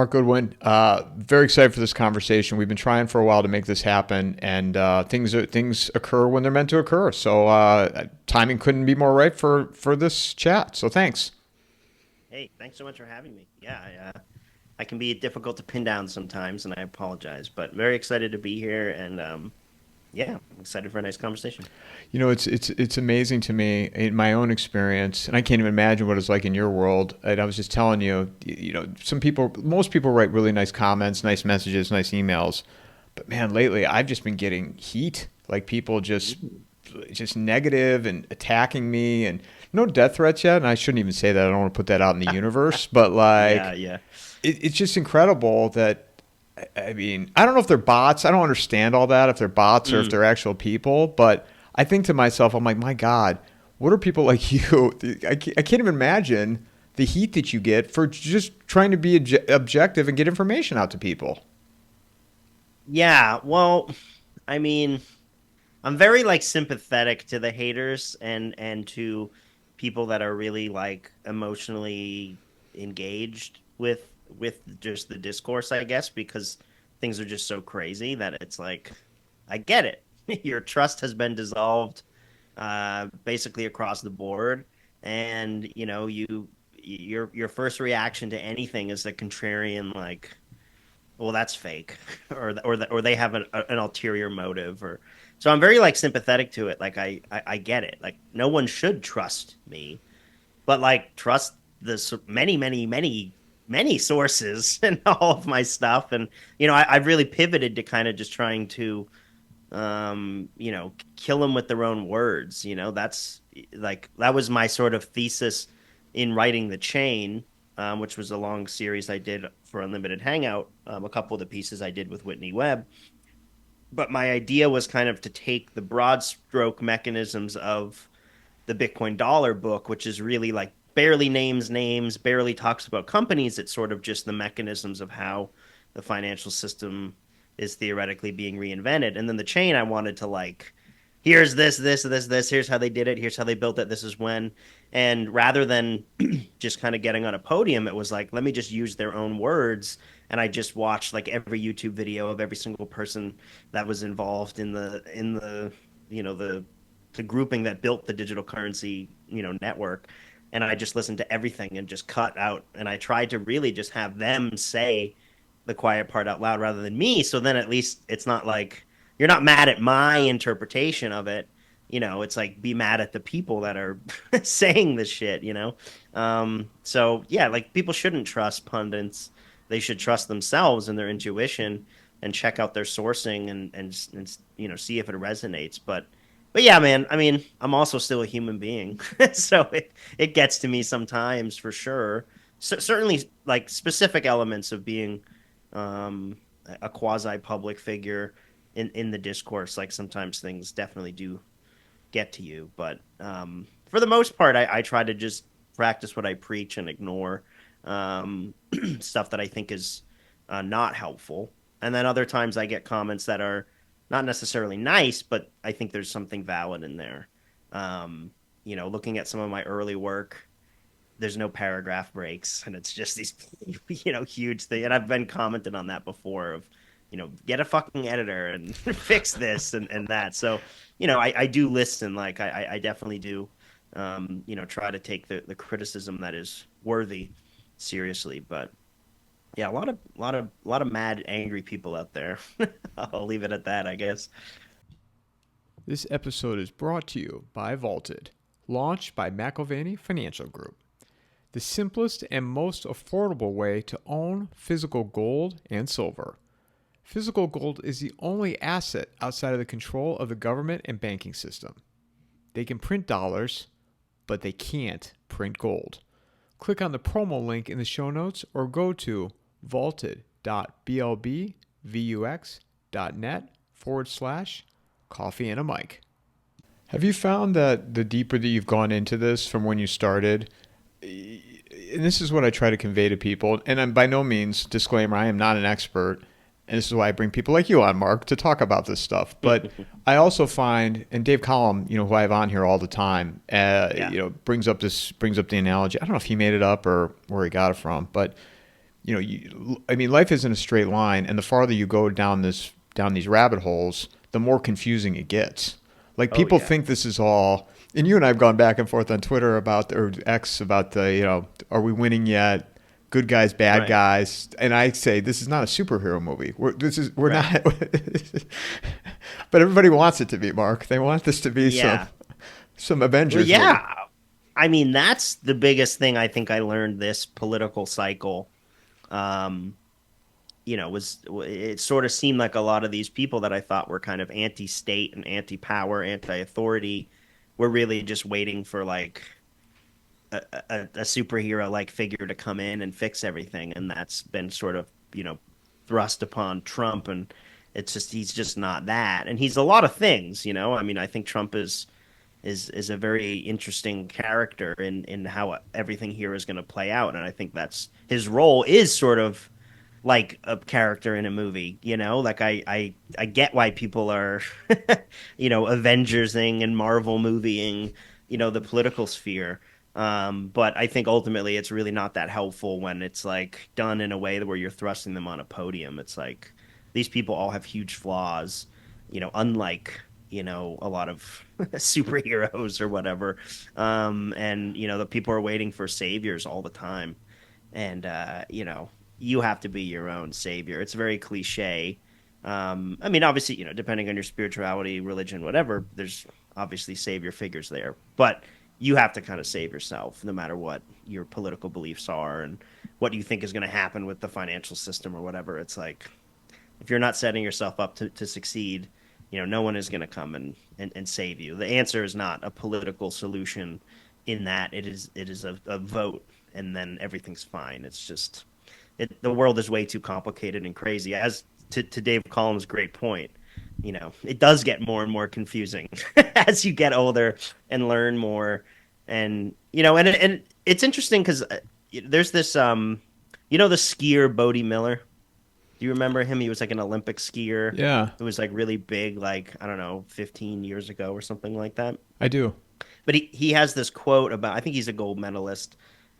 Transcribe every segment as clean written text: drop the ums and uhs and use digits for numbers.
Mark Goodwin, very excited for this conversation. We've been trying for a while to make this happen, and things occur when they're meant to occur. So timing couldn't be more right for this chat. So thanks. Hey, thanks so much for having me. Yeah, I can be difficult to pin down sometimes, and I apologize, but very excited to be here, and yeah, I'm excited for a nice conversation. It's amazing to me in my own experience, and I can't even imagine what it's like in your world. And I was just telling you, most people write really nice comments, nice messages, nice emails, but man, lately I've just been getting heat, like people just negative and attacking me, and no death threats yet. And I shouldn't even say that. I don't want to put that out in the universe, but like, Yeah. it's just incredible that. I mean, I don't know if they're bots. I don't understand all that, if they're bots or if they're actual people. But I think to myself, I'm like, my God, what are people like you? I can't even imagine the heat that you get for just trying to be objective and get information out to people. Yeah, well, I mean, I'm very like sympathetic to the haters and to people that are really like emotionally engaged with just the discourse, I guess, because things are just so crazy that it's like I get it. Your trust has been dissolved basically across the board, and your first reaction to anything is the contrarian, like, well, that's fake, or they have an ulterior motive, or so I'm very like sympathetic to it. Like I get it. Like no one should trust me, but like trust the many sources and all of my stuff, and I've really pivoted to kind of just trying to kill them with their own words. That's like that was my sort of thesis in writing The Chain, which was a long series I did for Unlimited Hangout, a couple of the pieces I did with Whitney Webb. But my idea was kind of to take the broad stroke mechanisms of the Bitcoin dollar book, which is really like barely names names, barely talks about companies. It's sort of just the mechanisms of how the financial system is theoretically being reinvented. And then The Chain, I wanted to like, here's this, here's how they did it, here's how they built it, this is when. And rather than just kind of getting on a podium, it was like, let me just use their own words. And I just watched like every YouTube video of every single person that was involved in the the grouping that built the digital currency, network. And I just listened to everything and just cut out. And I tried to really just have them say the quiet part out loud rather than me. So then at least it's not like you're not mad at my interpretation of it. It's like be mad at the people that are saying this shit. So yeah, like people shouldn't trust pundits. They should trust themselves and their intuition and check out their sourcing and see if it resonates. But yeah, man, I mean, I'm also still a human being. So it gets to me sometimes for sure. Certainly like specific elements of being a quasi public figure in the discourse, like sometimes things definitely do get to you. But for the most part, I try to just practice what I preach and ignore stuff that I think is not helpful. And then other times I get comments that are not necessarily nice, but I think there's something valid in there. Looking at some of my early work, there's no paragraph breaks, and it's just these, huge thing. And I've been commented on that before of, get a fucking editor and fix this and that. So, I do listen. Like I definitely do, try to take the criticism that is worthy seriously. But yeah, a lot of mad, angry people out there. I'll leave it at that, I guess. This episode is brought to you by Vaulted, launched by McIlvaney Financial Group. The simplest and most affordable way to own physical gold and silver. Physical gold is the only asset outside of the control of the government and banking system. They can print dollars, but they can't print gold. Click on the promo link in the show notes or go to vaulted.blbvux.net/coffeeandamike. Have you found that the deeper that you've gone into this from when you started, and this is what I try to convey to people, and I'm by no means, disclaimer, I am not an expert, and this is why I bring people like you on, Mark, to talk about this stuff. But I also find, and Dave Collum, who I have on here all the time, brings up the analogy. I don't know if he made it up or where he got it from, but I mean, life isn't a straight line, and the farther you go down these rabbit holes, the more confusing it gets. Like Oh people yeah. think this is all, and you and I have gone back and forth on Twitter about or X about the are we winning yet? Good guys, bad Right. guys, and I say this is not a superhero movie. We're Right. not, but everybody wants it to be. Mark, they want this to be Yeah. some Well, Avengers movie. yeah. I mean, that's the biggest thing I think I learned this political cycle. Um, was it sort of seemed like a lot of these people that I thought were kind of anti-state and anti-power, anti-authority, were really just waiting for like a superhero like figure to come in and fix everything, and that's been sort of thrust upon Trump, and it's just he's just not that, and he's a lot of things. I mean, I think Trump is a very interesting character in how everything here is going to play out, and I think that's his role is sort of like a character in a movie, like I get why people are Avengersing and Marvel movieing, the political sphere. But I think ultimately it's really not that helpful when it's like done in a way where you're thrusting them on a podium. It's like these people all have huge flaws, unlike a lot of superheroes or whatever. And the people are waiting for saviors all the time, and you have to be your own savior. It's very cliche. I mean, obviously, depending on your spirituality, religion, whatever, there's obviously savior figures there, but you have to kind of save yourself, no matter what your political beliefs are and what you think is going to happen with the financial system or whatever. It's like if you're not setting yourself up to succeed, no one is going to come and save you. The answer is not a political solution in that it is a vote and then everything's fine. It's just the world is way too complicated and crazy. As to Dave Collins' great point, it does get more and more confusing as you get older and learn more. And and it's interesting because there's this the skier Bodie Miller. Do you remember him? He was like an Olympic skier. Yeah, It was like really big, like I don't know, 15 years ago or something like that. I do. But he has this quote about, I think he's a gold medalist.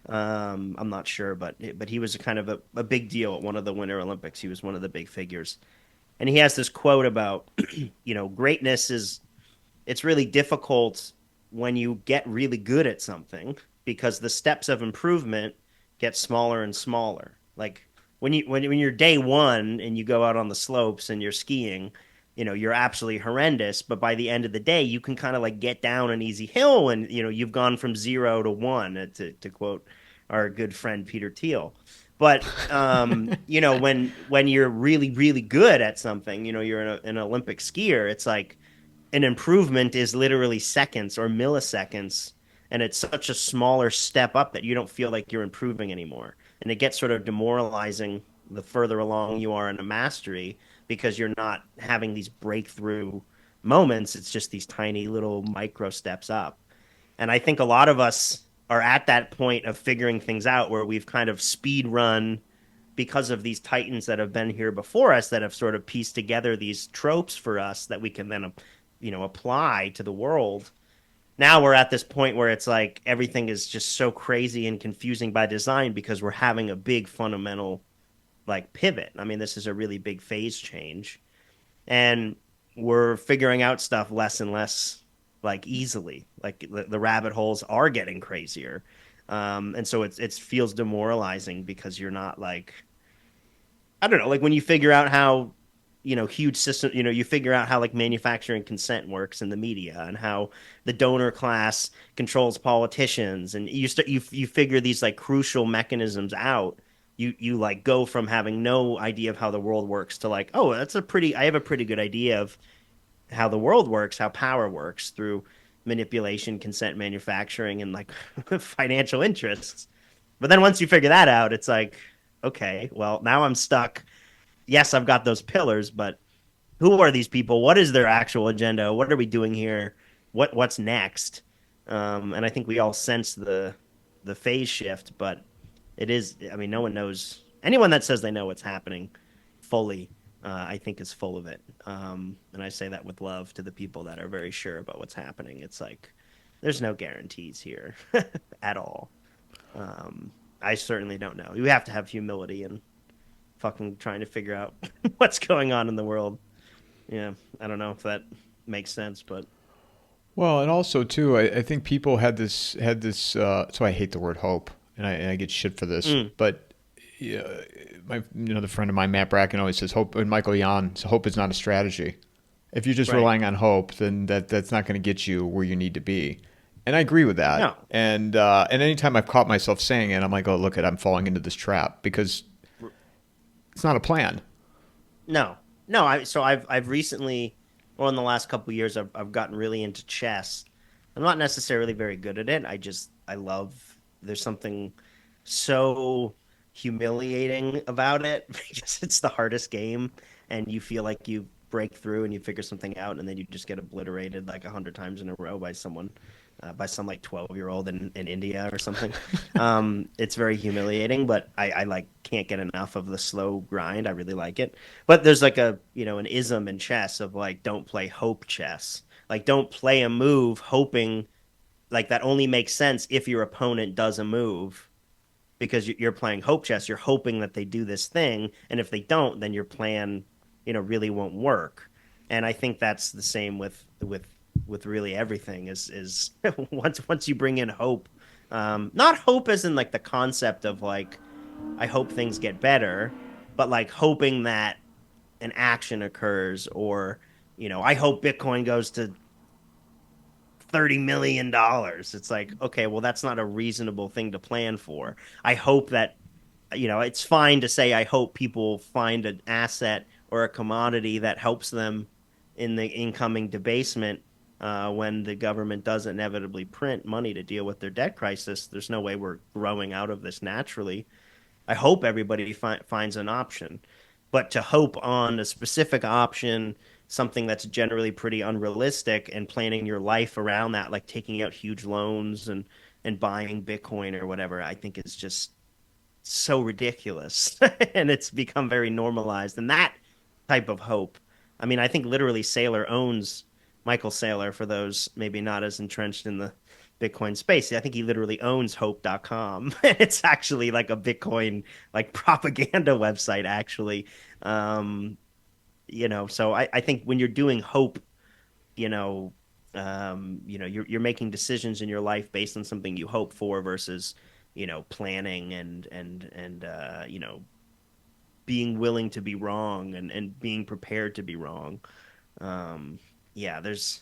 I'm not sure, but he was kind of a big deal at one of the Winter Olympics. He was one of the big figures, and he has this quote about greatness is, it's really difficult when you get really good at something because the steps of improvement get smaller and smaller. Like when you're day one and you go out on the slopes and you're skiing, you're absolutely horrendous. But by the end of the day, you can kind of like get down an easy hill, and you've gone from 0 to 1, to quote our good friend Peter Thiel. But when you're really really good at something, you're an Olympic skier. It's like an improvement is literally seconds or milliseconds, and it's such a smaller step up that you don't feel like you're improving anymore, and it gets sort of demoralizing the further along you are in a mastery because you're not having these breakthrough moments. It's just these tiny little micro steps up, and I think a lot of us are at that point of figuring things out where we've kind of speed run because of these titans that have been here before us that have sort of pieced together these tropes for us that we can then apply to the world. Now we're at this point where it's like everything is just so crazy and confusing by design because we're having a big fundamental like pivot. I mean, this is a really big phase change, and we're figuring out stuff less and less like easily. Like the rabbit holes are getting crazier, and so it feels demoralizing because you're not like, I don't know, like when you figure out how huge system, you figure out how like manufacturing consent works in the media and how the donor class controls politicians, and you figure these like crucial mechanisms out. You like go from having no idea of how the world works to like, oh, I have a pretty good idea of how the world works, how power works through manipulation, consent, manufacturing, and like financial interests. But then once you figure that out, it's like, okay, well, now I'm stuck. Yes, I've got those pillars, but who are these people? What is their actual agenda? What are we doing here? What's next? And I think we all sense the phase shift, but it is. I mean, no one knows. Anyone that says they know what's happening fully, I think, is full of it. And I say that with love to the people that are very sure about what's happening. It's like there's no guarantees here at all. Um, I certainly don't know. You have to have humility and fucking trying to figure out what's going on in the world. Yeah, I don't know if that makes sense, but Well, and also too, I think people had this. So I hate the word hope, and I get shit for this, mm, but yeah, the friend of mine, Matt Bracken, always says hope, and Michael Yan, so hope is not a strategy. If you're just right. relying on hope, then that's not going to get you where you need to be. And I agree with that. No, And anytime I've caught myself saying it, I'm like, oh, look at, I'm falling into this trap because it's not a plan. no, no. I've recently, well, in the last couple of years, I've gotten really into chess. I'm not necessarily very good at it. I love. There's something so humiliating about it because it's the hardest game, and you feel like you break through and you figure something out, and then you just get obliterated like 100 times in a row by someone, by some like 12-year-old in India or something. It's very humiliating, but I like can't get enough of the slow grind. I really like it. But there's like an ism in chess of like don't play hope chess. Like don't play a move hoping like that only makes sense if your opponent does a move because you're playing hope chess. You're hoping that they do this thing, and if they don't, then your plan, really won't work. And I think that's the same with really everything. Is once you bring in hope, not hope as in like the concept of like I hope things get better, but like hoping that an action occurs or I hope Bitcoin goes to $30 million. It's like, okay, well, that's not a reasonable thing to plan for. I hope that, it's fine to say, I hope people find an asset or a commodity that helps them in the incoming debasement when the government does inevitably print money to deal with their debt crisis. There's no way we're growing out of this naturally. I hope everybody finds an option, but to hope on a specific option, something that's generally pretty unrealistic, and planning your life around that, like taking out huge loans and buying Bitcoin or whatever, I think is just so ridiculous, and it's become very normalized. And that type of hope, I mean, I think literally Saylor owns Michael Saylor for those maybe not as entrenched in the Bitcoin space. I think he literally owns hope.com. It's actually like a Bitcoin like propaganda website actually. Um, so I think when you're doing hope, you know, you're making decisions in your life based on something you hope for versus, planning and being willing to be wrong and being prepared to be wrong. Um, yeah, there's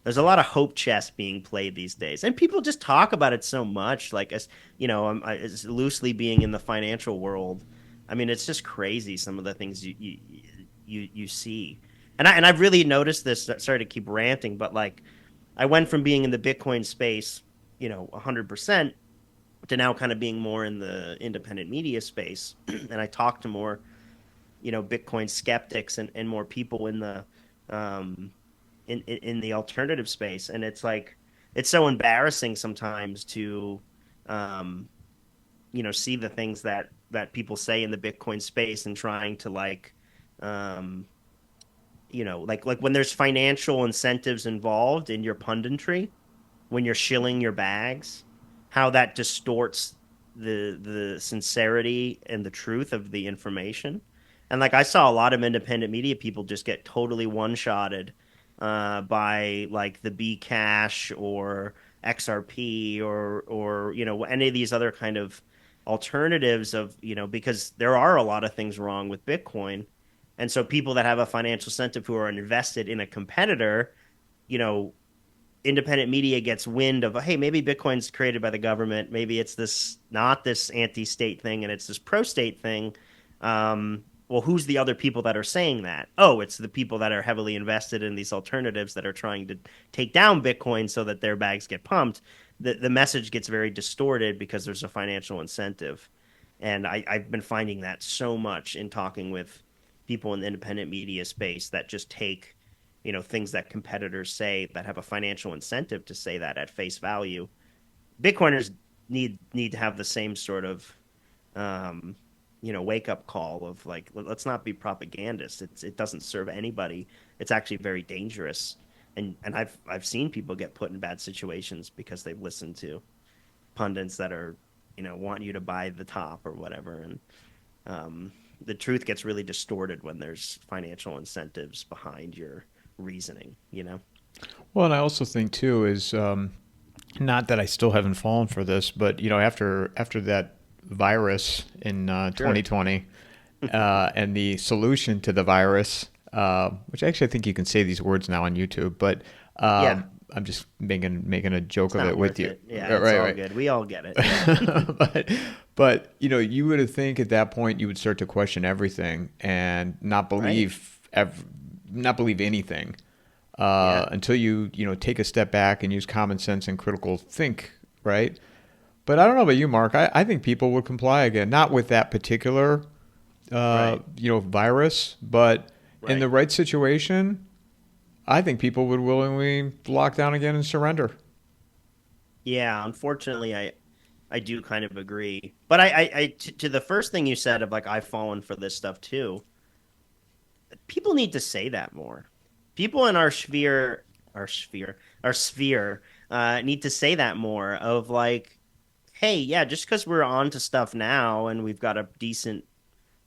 a lot of hope chess being played these days, and people just talk about it so much. Like as as loosely being in the financial world, I mean, it's just crazy some of the things you see. And I've really noticed this. Sorry to keep ranting, but like I went from being in the Bitcoin space, 100% to now kind of being more in the independent media space, and I talk to more Bitcoin skeptics and more people in the um in the alternative space, and it's like it's so embarrassing sometimes to um see the things that people say in the Bitcoin space and trying to like um like when there's financial incentives involved in your punditry, when you're shilling your bags, how that distorts the sincerity and the truth of the information. And like I saw a lot of independent media people just get totally one-shotted by like the B Cash or XRP or any of these other kind of alternatives of because there are a lot of things wrong with Bitcoin. And so people that have a financial incentive who are invested in a competitor, you know, independent media gets wind of, hey, maybe Bitcoin's created by the government, maybe it's this not this anti-state thing and it's this pro-state thing. Well, who's the other people that are saying that? Oh, it's the people that are heavily invested in these alternatives that are trying to take down Bitcoin so that their bags get pumped. The message gets very distorted because there's a financial incentive. And I've been finding that so much in talking with people in the independent media space that just take things that competitors say that have a financial incentive to say that at face value. Bitcoiners need to have the same sort of um, wake up call of like let's not be propagandists. It doesn't serve anybody. It's actually very dangerous. And I've seen people get put in bad situations because they've listened to pundits that are want you to buy the top or whatever. And um, the truth gets really distorted when there's financial incentives behind your reasoning. Well, and I also think too is not that I still haven't fallen for this, but after that virus in Sure. 2020 and the solution to the virus, which actually I think you can say these words now on YouTube, but Yeah, I'm just making a joke it's of not it with worth you. it. Yeah, Right, it's all right. good. We all get it. Yeah. but you would have think at that point you would start to question everything and Right. not believe anything Yeah. until you take a step back and use common sense and critical think, right? But I don't know about you, Mark. I think people would comply again, not with that particular Right. virus, but in Right. the right situation, I think people would willingly lock down again and surrender. Yeah. Unfortunately, I do kind of agree. But to the first thing you said of like I've fallen for this stuff too. People need to say that more. People in our sphere, need to say that more of like, hey, yeah, just because we're on to stuff now and we've got a decent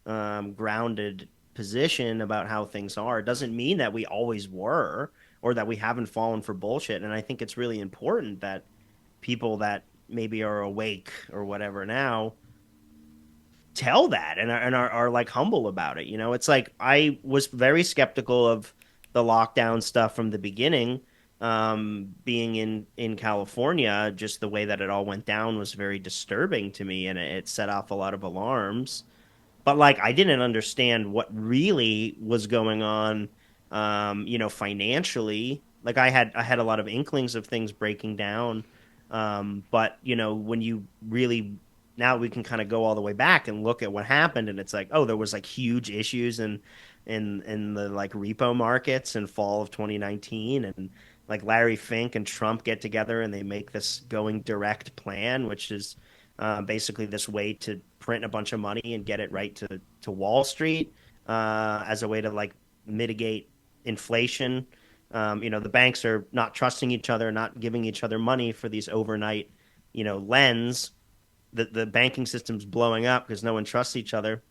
grounded position about how things are doesn't mean that we always were or that we haven't fallen for bullshit. And I think it's really important that people that maybe are awake or whatever now tell that and are like humble about it. It's like I was very skeptical of the lockdown stuff from the beginning. Being in California, just the way that it all went down was very disturbing to me, and it set off a lot of alarms. But like I didn't understand what really was going on, financially. Like I had a lot of inklings of things breaking down. But when you really now we can kind of go all the way back and look at what happened, and it's like, oh, there was like huge issues in the like repo markets in fall of 2019, and like Larry Fink and Trump get together and they make this going direct plan, which is basically this way to print a bunch of money and get it right to Wall Street, as a way to like mitigate inflation. The banks are not trusting each other, not giving each other money for these overnight, lends. The banking system's blowing up because no one trusts each other.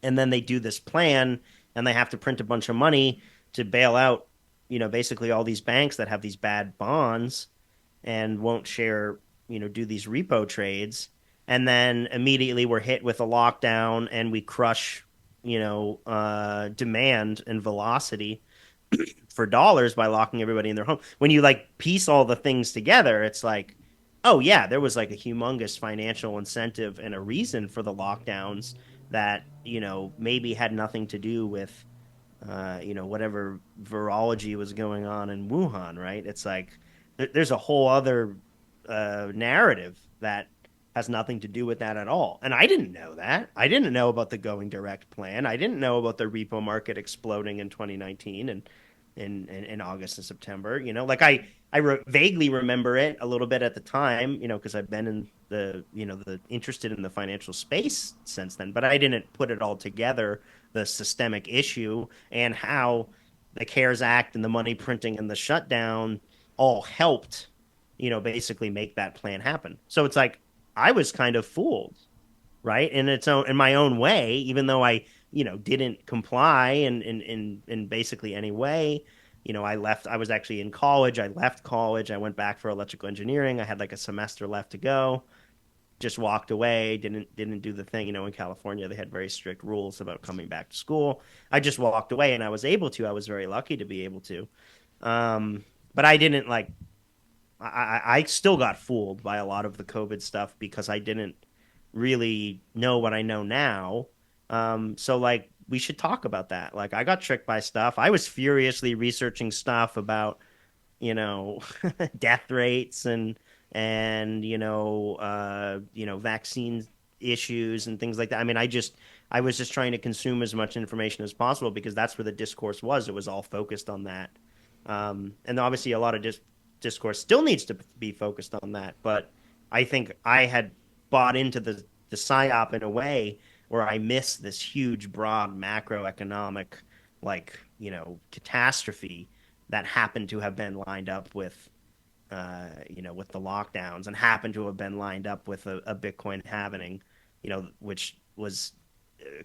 And then they do this plan and they have to print a bunch of money to bail out, basically all these banks that have these bad bonds and won't share, do these repo trades. And then immediately we're hit with a lockdown and we crush, demand and velocity for dollars by locking everybody in their home. When you like piece all the things together, it's like, oh yeah, there was like a humongous financial incentive and a reason for the lockdowns that, maybe had nothing to do with whatever virology was going on in Wuhan, right? It's like there's a whole other narrative that has nothing to do with that at all. And I didn't know that. I didn't know about the going direct plan. I didn't know about the repo market exploding in 2019 and in August and September. Like vaguely remember it a little bit at the time, because I've been in the interested in the financial space since then, but I didn't put it all together, the systemic issue and how the CARES Act and the money printing and the shutdown all helped, basically make that plan happen. So it's like I was kind of fooled, right? In my own way, even though I, didn't comply in basically any way. I was actually in college. I left college. I went back for electrical engineering. I had like a semester left to go. Just walked away, didn't do the thing. In California, they had very strict rules about coming back to school. I just walked away and I was able to. I was very lucky to be able to. But I didn't like I still got fooled by a lot of the COVID stuff because I didn't really know what I know now. So like we should talk about that. Like I got tricked by stuff. I was furiously researching stuff about, you know, death rates and vaccine issues and things like that. I mean, I was just trying to consume as much information as possible because that's where the discourse was. It was all focused on that. And obviously a lot of discourse still needs to be focused on that. But I think I had bought into the psyop in a way where I missed this huge, broad macroeconomic, like, catastrophe that happened to have been lined up with with the lockdowns, and happened to have been lined up with a Bitcoin halving, which was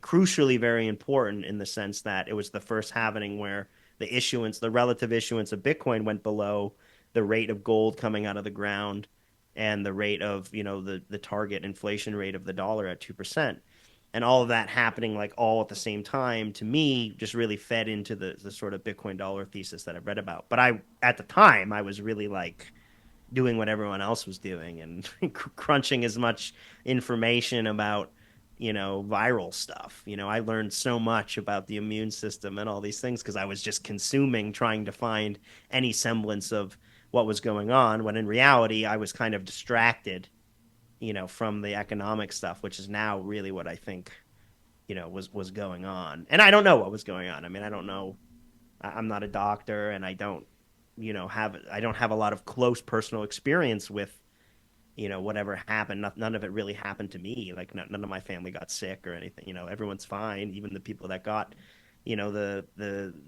crucially very important in the sense that it was the first halving where the relative issuance of Bitcoin went below the rate of gold coming out of the ground and the rate of, the target inflation rate of the dollar at 2%. And all of that happening like all at the same time, to me, just really fed into the sort of Bitcoin dollar thesis that I've read about. But at the time, I was really like doing what everyone else was doing and crunching as much information about viral stuff. I learned so much about the immune system and all these things because I was just consuming, trying to find any semblance of what was going on, when in reality I was kind of distracted, from the economic stuff, which is now really what I think was going on. And I don't know what was going on. I mean, I don't know. I'm not a doctor, and I don't have a lot of close personal experience with whatever happened. None of it really happened to me. Like none of my family got sick or anything. Everyone's fine. Even the people that got the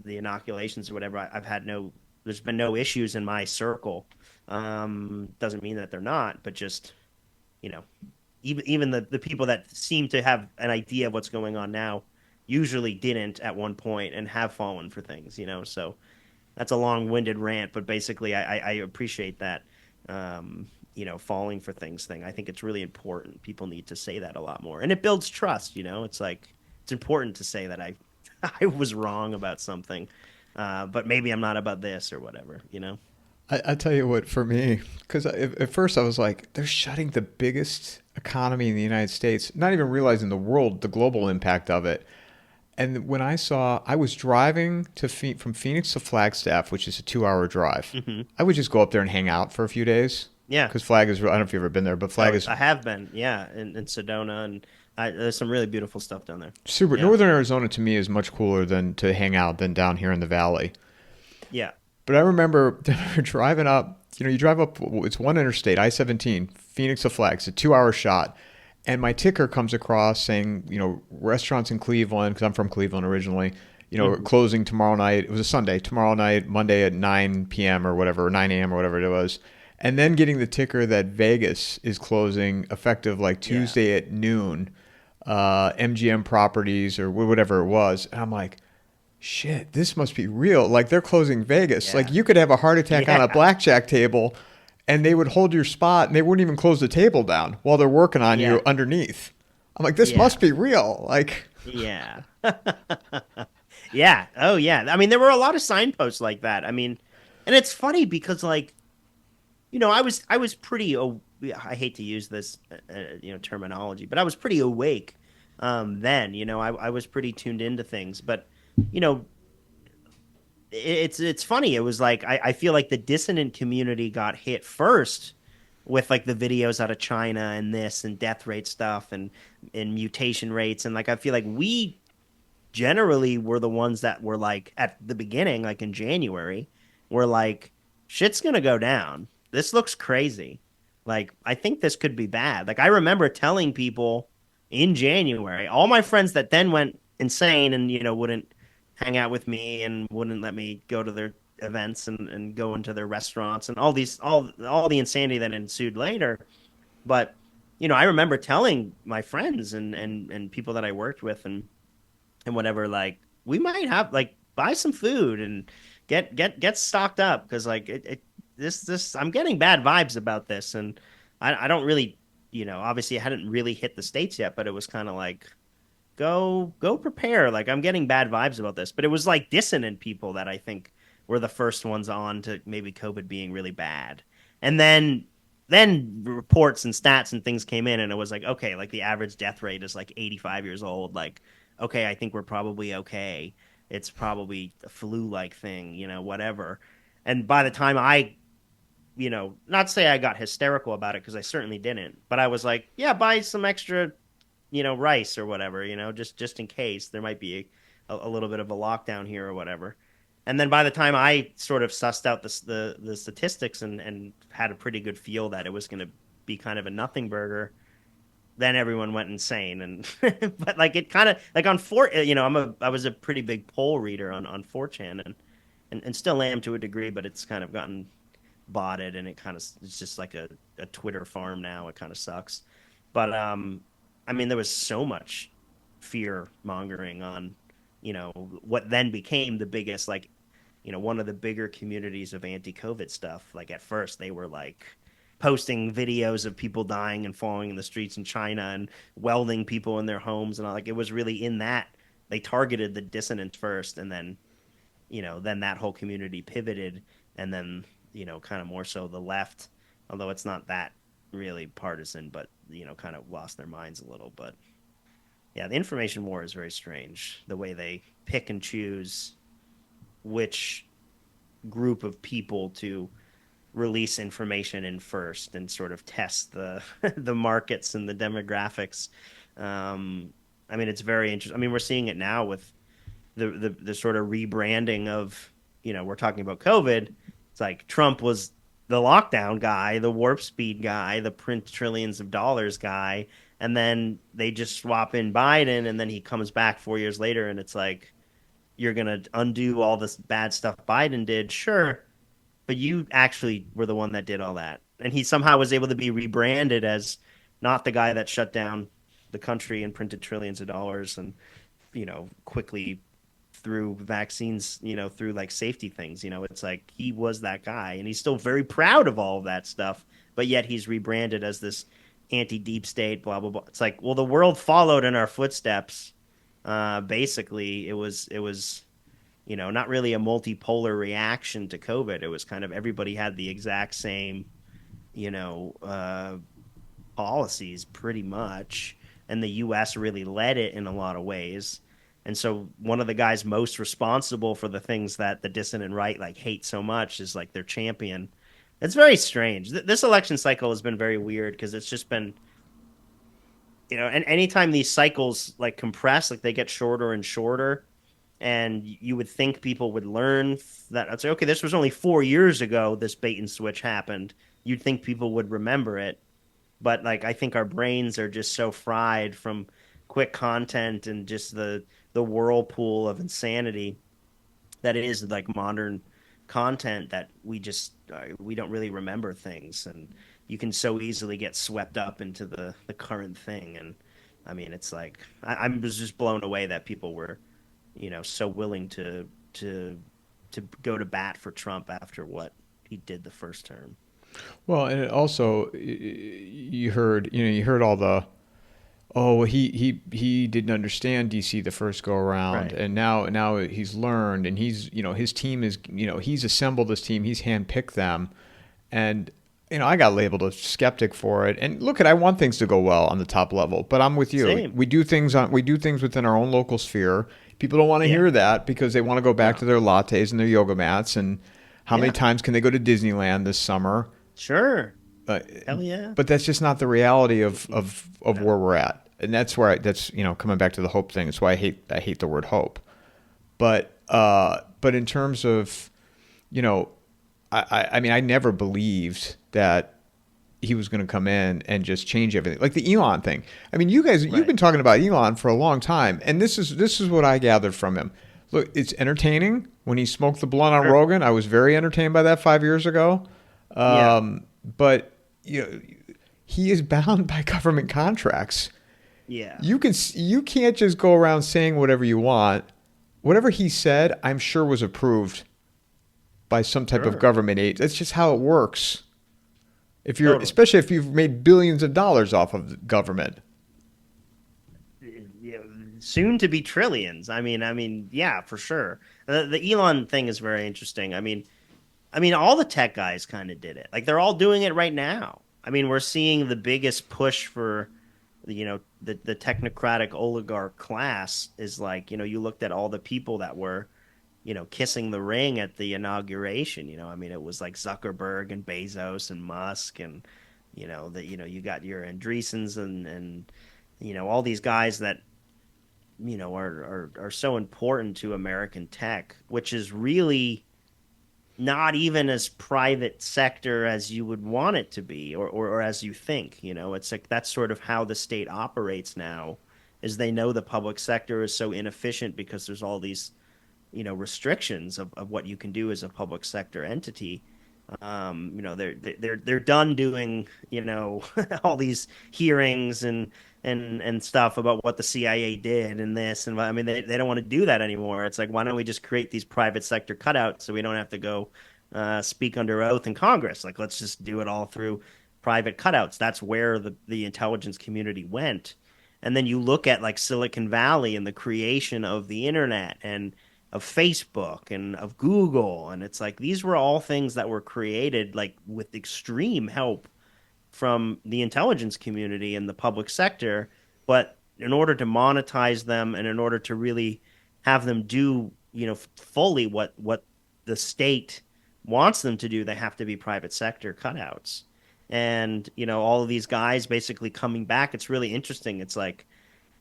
inoculations or whatever, I've had no. There's been no issues in my circle. Doesn't mean that they're not, but just you know even the people that seem to have an idea of what's going on now usually didn't at one point and have fallen for things. So that's a long-winded rant, but basically, I appreciate that, falling for things thing. I think it's really important. People need to say that a lot more, and it builds trust. It's like it's important to say that I I was wrong about something, but maybe I'm not about this or whatever. I tell you what, for me, because at first I was like, they're shutting the biggest economy in the United States, not even realizing the world, the global impact of it. And when I was driving from Phoenix to Flagstaff, which is a 2-hour drive. Hmm. I would just go up there and hang out for a few days. Yeah, Because Flag is, I don't know if you've ever been there, but Flag is I have been. Yeah, in Sedona, and there's some really beautiful stuff down there. super. Yeah, Northern Arizona to me is much cooler than to hang out than down here in the valley. yeah, But I remember driving up, you drive up, it's one interstate, I-17, Phoenix to Flag. It's a 2-hour shot. And my ticker comes across saying, restaurants in Cleveland, because I'm from Cleveland originally, hmm, closing tomorrow night. It was a Sunday, tomorrow night, Monday at 9 p.m. or whatever, or 9 a.m. or whatever it was. And then getting the ticker that Vegas is closing effective like yeah, Tuesday at noon, MGM Properties or whatever it was. And I'm like, shit, this must be real. Like they're closing Vegas. Like yeah, you could have a heart attack on a yeah, blackjack table and they would hold your spot and they wouldn't even close the table down while they're working on you yeah, underneath. I'm like, this yeah, must be real. Like, yeah. Yeah. Oh, yeah. I mean, there were a lot of signposts like that. I mean, and it's funny because, like, I was pretty. I hate to use this, terminology, but I was pretty awake. Then, I was pretty tuned into things, but you know, it's funny. It was like I feel like the dissonant community got hit first with like the videos out of China and this and death rate stuff and mutation rates, and like I feel like we generally were the ones that were like at the beginning, like in January, were like, shit's gonna go down. This looks crazy. Like, I think this could be bad. Like, I remember telling people in January, all my friends that then went insane and, wouldn't hang out with me and wouldn't let me go to their events and go into their restaurants and all the insanity that ensued later. But, I remember telling my friends and people that I worked with and whatever, like we might have like buy some food and get stocked up because like this I'm getting bad vibes about this, and I don't really, obviously I hadn't really hit the States yet, but it was kind of like go prepare, like I'm getting bad vibes about this. But it was like dissonant people that I think were the first ones on to maybe COVID being really bad, and then reports and stats and things came in and it was like, okay, like the average death rate is like 85 years old, like okay, I think we're probably okay. It's probably a flu like thing, whatever. And by the time not say I got hysterical about it because I certainly didn't, but I was like, yeah, buy some extra, rice or whatever, just in case there might be a little bit of a lockdown here or whatever. And then by the time I sort of sussed out the statistics and had a pretty good feel that it was going to be kind of a nothing burger, then everyone went insane. And but like it kind of like on I was a pretty big poll reader on 4chan and still am to a degree, but it's kind of gotten bought it, and it's just like a Twitter farm now. It kind of sucks. But I mean, there was so much fear mongering on, what then became the biggest, like, one of the bigger communities of anti-COVID stuff. Like at first they were like posting videos of people dying and falling in the streets in China and welding people in their homes and all. Like it was really in that they targeted the dissidents first, and then then that whole community pivoted, and then kind of more so the left, although it's not that really partisan, but kind of lost their minds a little. But yeah, the information war is very strange. The way they pick and choose which group of people to release information in first and sort of test the the markets and the demographics. I mean, it's very interesting. I mean, we're seeing it now with the sort of rebranding of, we're talking about COVID. It's like Trump was the lockdown guy, the warp speed guy, the print trillions of dollars guy, and then they just swap in Biden, and then he comes back 4 years later, and it's like, you're gonna undo all this bad stuff Biden did, sure, but you actually were the one that did all that. And he somehow was able to be rebranded as not the guy that shut down the country and printed trillions of dollars and, quickly through vaccines, through like safety things. It's like he was that guy, and he's still very proud of all of that stuff, but yet he's rebranded as this anti-deep state, blah, blah, blah. It's like, well, the world followed in our footsteps. Basically, it was not really a multipolar reaction to COVID. It was kind of everybody had the exact same, you know, uh, policies pretty much, and the U.S. really led it in a lot of ways. And so one of the guys most responsible for the things that the dissident right like hate so much is like their champion. It's very strange. This election cycle has been very weird because it's just been, and anytime these cycles like compress, like they get shorter and shorter, and you would think people would learn that. I'd say, okay, this was only 4 years ago. This bait and switch happened. You'd think people would remember it, but like I think our brains are just so fried from quick content and just the whirlpool of insanity that it is like modern content that we don't really remember things, and you can so easily get swept up into the current thing. And I mean, it's like I was just blown away that people were so willing to go to bat for Trump after what he did the first term. Well, and it also you heard you heard all the, oh, well, he didn't understand DC the first go around, Right. and now he's learned, and he's his team is he's assembled this team, he's handpicked them, and I got labeled a skeptic for it. And look, I want things to go well on the top level, but I'm with you. Same. We do things within our own local sphere. People don't want to Yeah. hear that because they want to go back No. to their lattes and their yoga mats and how many Yeah. times can they go to Disneyland this summer? Sure. Uh, Hell yeah. but that's just not the reality of No. where we're at, and that's where that's coming back to the hope thing. That's why I hate the word hope. But in terms of I mean, I never believed that he was going to come in and just change everything, like the Elon thing. I mean, you've Right. been talking about Elon for a long time, and this is what I gathered from him. Look, it's entertaining. When he smoked the blunt on Sure. Rogan, I was very entertained by that 5 years ago. Yeah. But he is bound by government contracts. Yeah. You can't just go around saying whatever you want. Whatever he said, I'm sure was approved by some type of Sure. government aid. That's just how it works. Totally. Especially if you've made billions of dollars off of the government. Yeah, soon to be trillions. I mean, yeah, for sure. The Elon thing is very interesting. I mean, all the tech guys kind of did it. Like they're all doing it right now. I mean, we're seeing the biggest push for, the technocratic oligarch class is like, you looked at all the people that were, kissing the ring at the inauguration. I mean, it was like Zuckerberg and Bezos and Musk and, you got your Andreessens and all these guys that, are so important to American tech, which is really not even as private sector as you would want it to be, or as you think. It's like that's sort of how the state operates now, is they know the public sector is so inefficient because there's all these restrictions of what you can do as a public sector entity. They're done doing, all these hearings and stuff about what the CIA did and this and I mean they don't want to do that anymore. It's like why don't we just create these private sector cutouts so we don't have to go speak under oath in Congress? Like let's just do it all through private cutouts. That's where the intelligence community went. And then you look at like Silicon Valley and the creation of the internet and of Facebook and of Google. And it's like these were all things that were created like with extreme help from the intelligence community and the public sector. But in order to monetize them and in order to really have them do, fully what the state wants them to do, they have to be private sector cutouts. And, all of these guys basically coming back, it's really interesting. It's like,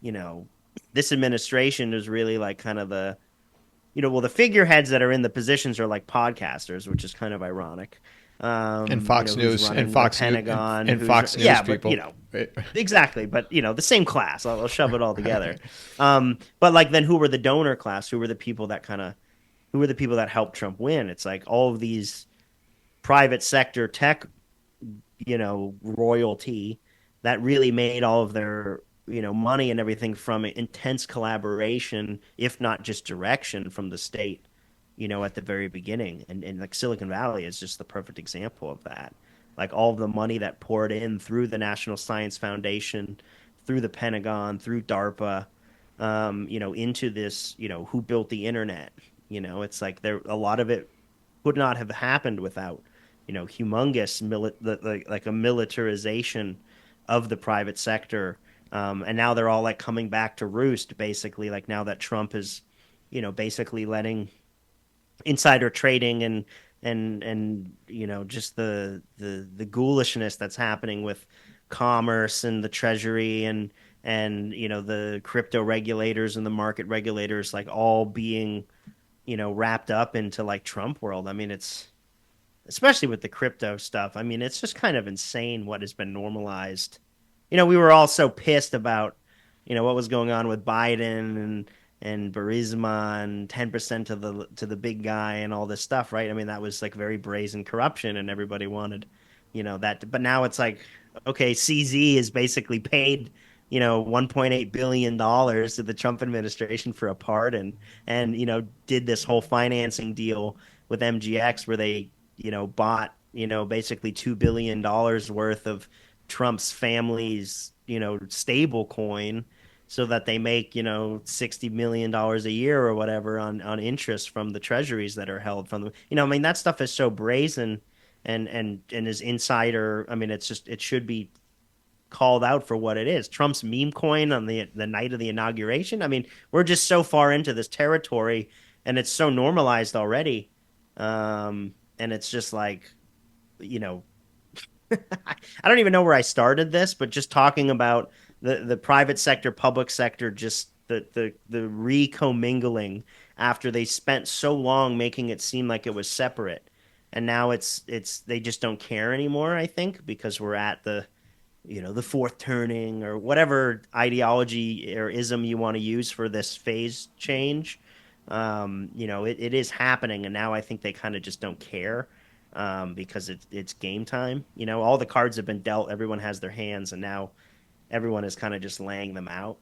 you know, this administration is really like kind of well, the figureheads that are in the positions are like podcasters, which is kind of ironic. And Fox Who's News running and the Fox News Pentagon, and who's Fox News yeah, but people. exactly, but the same class. I'll shove it all together. But like then who were the donor class? Who were the people that helped Trump win? It's like all of these private sector tech, royalty that really made all of their money and everything from intense collaboration, if not just direction from the state, at the very beginning. And like Silicon Valley is just the perfect example of that. Like all of the money that poured in through the National Science Foundation, through the Pentagon, through DARPA, into this, who built the internet. It's like a lot of it would not have happened without, humongous like a militarization of the private sector. And now they're all like coming back to roost, basically. Like now that Trump is, basically letting insider trading and just the ghoulishness that's happening with commerce and the treasury and the crypto regulators and the market regulators like all being wrapped up into like Trump world. I mean, it's especially with the crypto stuff. I mean, it's just kind of insane what has been normalized. We were all so pissed about, what was going on with Biden and Burisma and 10% to the big guy and all this stuff, right? I mean, that was like very brazen corruption and everybody wanted, that. But now it's like, okay, CZ is basically paid, $1.8 billion to the Trump administration for a pardon and, did this whole financing deal with MGX where they, bought, basically $2 billion worth of Trump's family's, stable coin so that they make, $60 million a year or whatever on interest from the treasuries that are held from them. I mean, that stuff is so brazen and is insider. I mean, it should be called out for what it is. Trump's meme coin on the night of the inauguration. I mean, we're just so far into this territory and it's so normalized already. And it's just like, you know, I don't even know where I started this, but just talking about the private sector, public sector, just the recommingling after they spent so long making it seem like it was separate, and now it's they just don't care anymore. I think because we're at the fourth turning or whatever ideology or ism you want to use for this phase change. It is happening, and now I think they kind of just don't care because it's game time. All the cards have been dealt. Everyone has their hands, and now everyone is kind of just laying them out.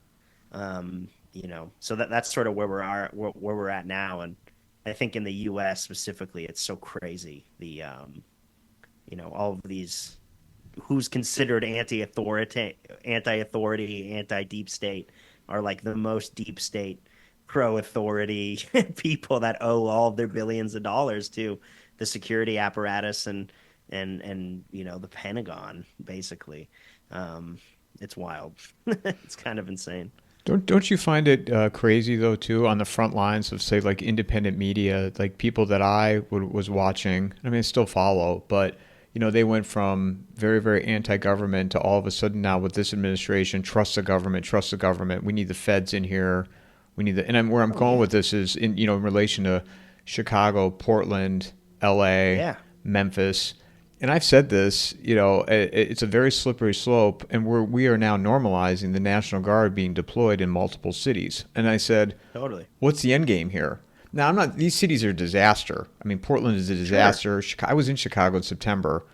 So that's sort of where we're at now, and I think in the U.S. specifically, it's so crazy. All of these who's considered anti-authority, anti-deep state are like the most deep state pro-authority people that owe all of their billions of dollars to the security apparatus and the Pentagon basically. It's wild. It's kind of insane. Don't you find it crazy though too on the front lines of say like independent media, like people that was watching? I mean, I still follow, but they went from very very anti-government to all of a sudden now with this administration, trust the government, trust the government. We need the feds in here. We need where I'm going Yeah. with this is in relation to Chicago, Portland, L.A., Yeah. Memphis. And I've said this, it's a very slippery slope, and we are now normalizing the National Guard being deployed in multiple cities. And I said, Totally. what's the end game here? Now, I'm not. These cities are a disaster. I mean, Portland is a Sure. disaster. I was in Chicago in September,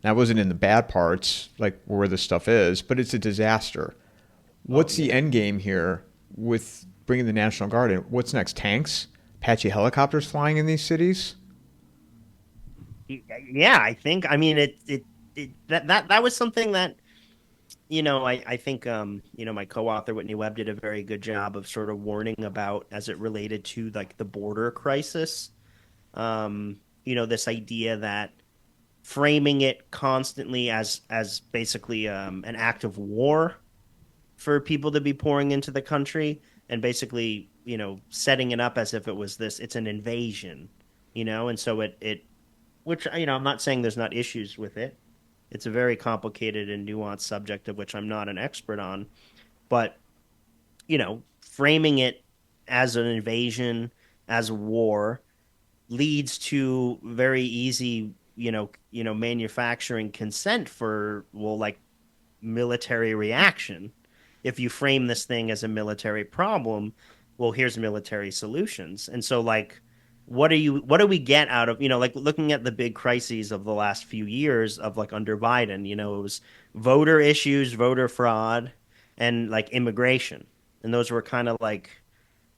and I wasn't in the bad parts, like where this stuff is, but it's a disaster. Oh What's the yeah. end game here with bringing the National Guard in? What's next? Tanks? Apache helicopters flying in these cities? Yeah, I think. I mean, that was something that I think my co-author Whitney Webb did a very good job of sort of warning about as it related to like the border crisis. This idea that framing it constantly as basically an act of war for people to be pouring into the country, and basically setting it up as if it's an invasion, and so it which I'm not saying there's not issues with it. It's a very complicated and nuanced subject of which I'm not an expert on, but framing it as an invasion, as a war, leads to very easy, manufacturing consent for, well, like, military reaction. If you frame this thing as a military problem, well, here's military solutions. And so, like, what do we get out of, like, looking at the big crises of the last few years of, like, under Biden, it was voter issues, voter fraud, and like immigration. And those were kind of like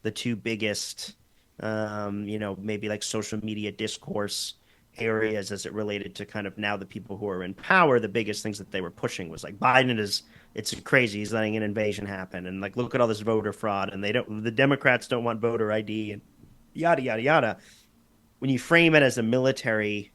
the two biggest, maybe like social media discourse areas as it related to kind of now the people who are in power. The biggest things that they were pushing was like Biden it's crazy. He's letting an invasion happen. And like, look at all this voter fraud. And the Democrats don't want voter ID and yada, yada, yada. When you frame it as a military,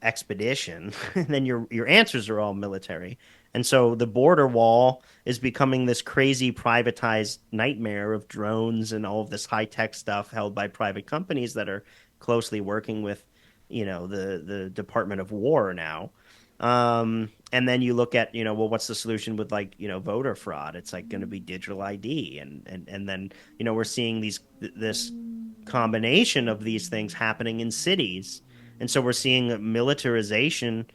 expedition, then your answers are all military. And so the border wall is becoming this crazy privatized nightmare of drones and all of this high tech stuff held by private companies that are closely working with, the Department of War now. And then you look at, well, what's the solution with, like, voter fraud? It's like going to be digital ID, and then we're seeing this combination of these things happening in cities, and so we're seeing militarization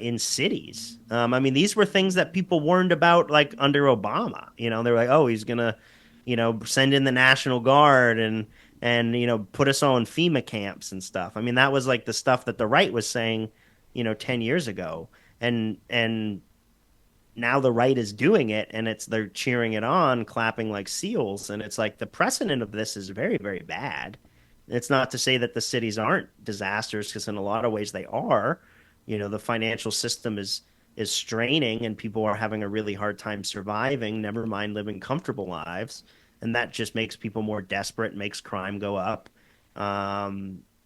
in cities. I mean, these were things that people warned about like under Obama. They're like, oh, he's gonna, send in the National Guard and put us all in FEMA camps and stuff. I mean, that was like the stuff that the right was saying, 10 years ago. And now the right is doing it, and they're cheering it on, clapping like seals. And it's like the precedent of this is very, very bad. It's not to say that the cities aren't disasters, because in a lot of ways they are. The financial system is straining, and people are having a really hard time surviving, never mind living comfortable lives. And that just makes people more desperate, makes crime go up.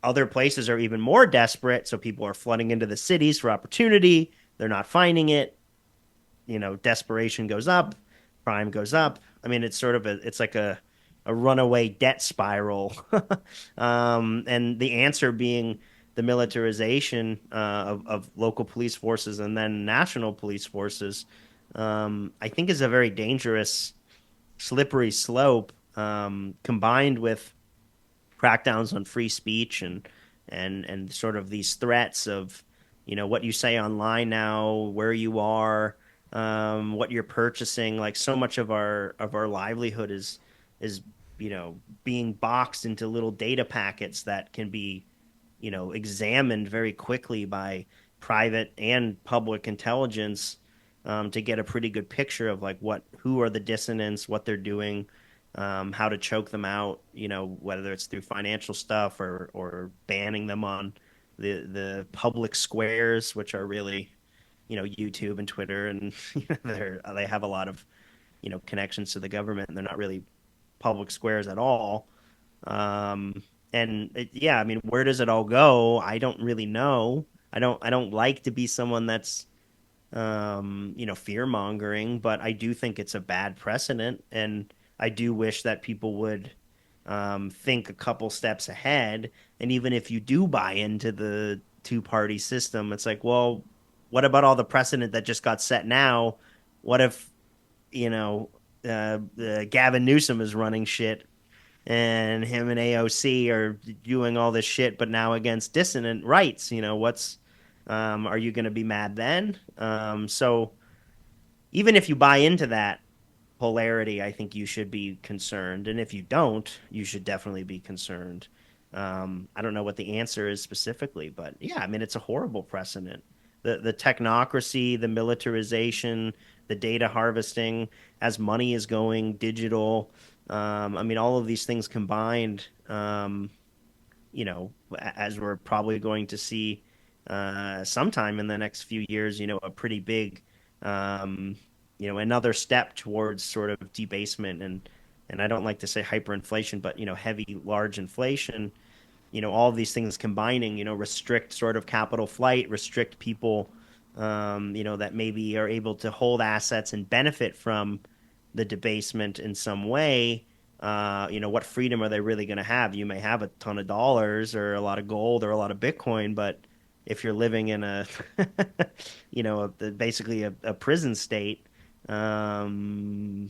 Other places are even more desperate, so people are flooding into the cities for opportunity. They're not finding it. Desperation goes up, crime goes up. I mean, it's like a runaway debt spiral. And the answer being the militarization of local police forces and then national police forces, I think is a very dangerous, slippery slope, combined with crackdowns on free speech and sort of these threats of what you say online now, where you are, what you're purchasing. Like, so much of our livelihood is being boxed into little data packets that can be examined very quickly by private and public intelligence, to get a pretty good picture of like who are the dissidents, what they're doing, how to choke them out, whether it's through financial stuff or banning them on the public squares, which are really, YouTube and Twitter, and they have a lot of, connections to the government, and they're not really public squares at all. Um, yeah, I mean, where does it all go? I don't really know. I don't like to be someone that's fear mongering, but I do think it's a bad precedent, and I do wish that people would think a couple steps ahead. And even if you do buy into the two-party system, it's like, well, what about all the precedent that just got set now? What if, Gavin Newsom is running shit, and him and AOC are doing all this shit, but now against dissident rights? Are you going to be mad then? So even if you buy into that, polarity, I think you should be concerned. And if you don't, you should definitely be concerned. I don't know what the answer is specifically, but yeah, I mean, it's a horrible precedent. The technocracy, the militarization, the data harvesting, as money is going digital. I mean, all of these things combined, as we're probably going to see sometime in the next few years, a pretty big, another step towards sort of debasement and I don't like to say hyperinflation, but heavy, large inflation. All of these things combining, restrict sort of capital flight, restrict people, that maybe are able to hold assets and benefit from the debasement in some way. What freedom are they really going to have? You may have a ton of dollars or a lot of gold or a lot of Bitcoin, but if you're living in a, basically a prison state, um,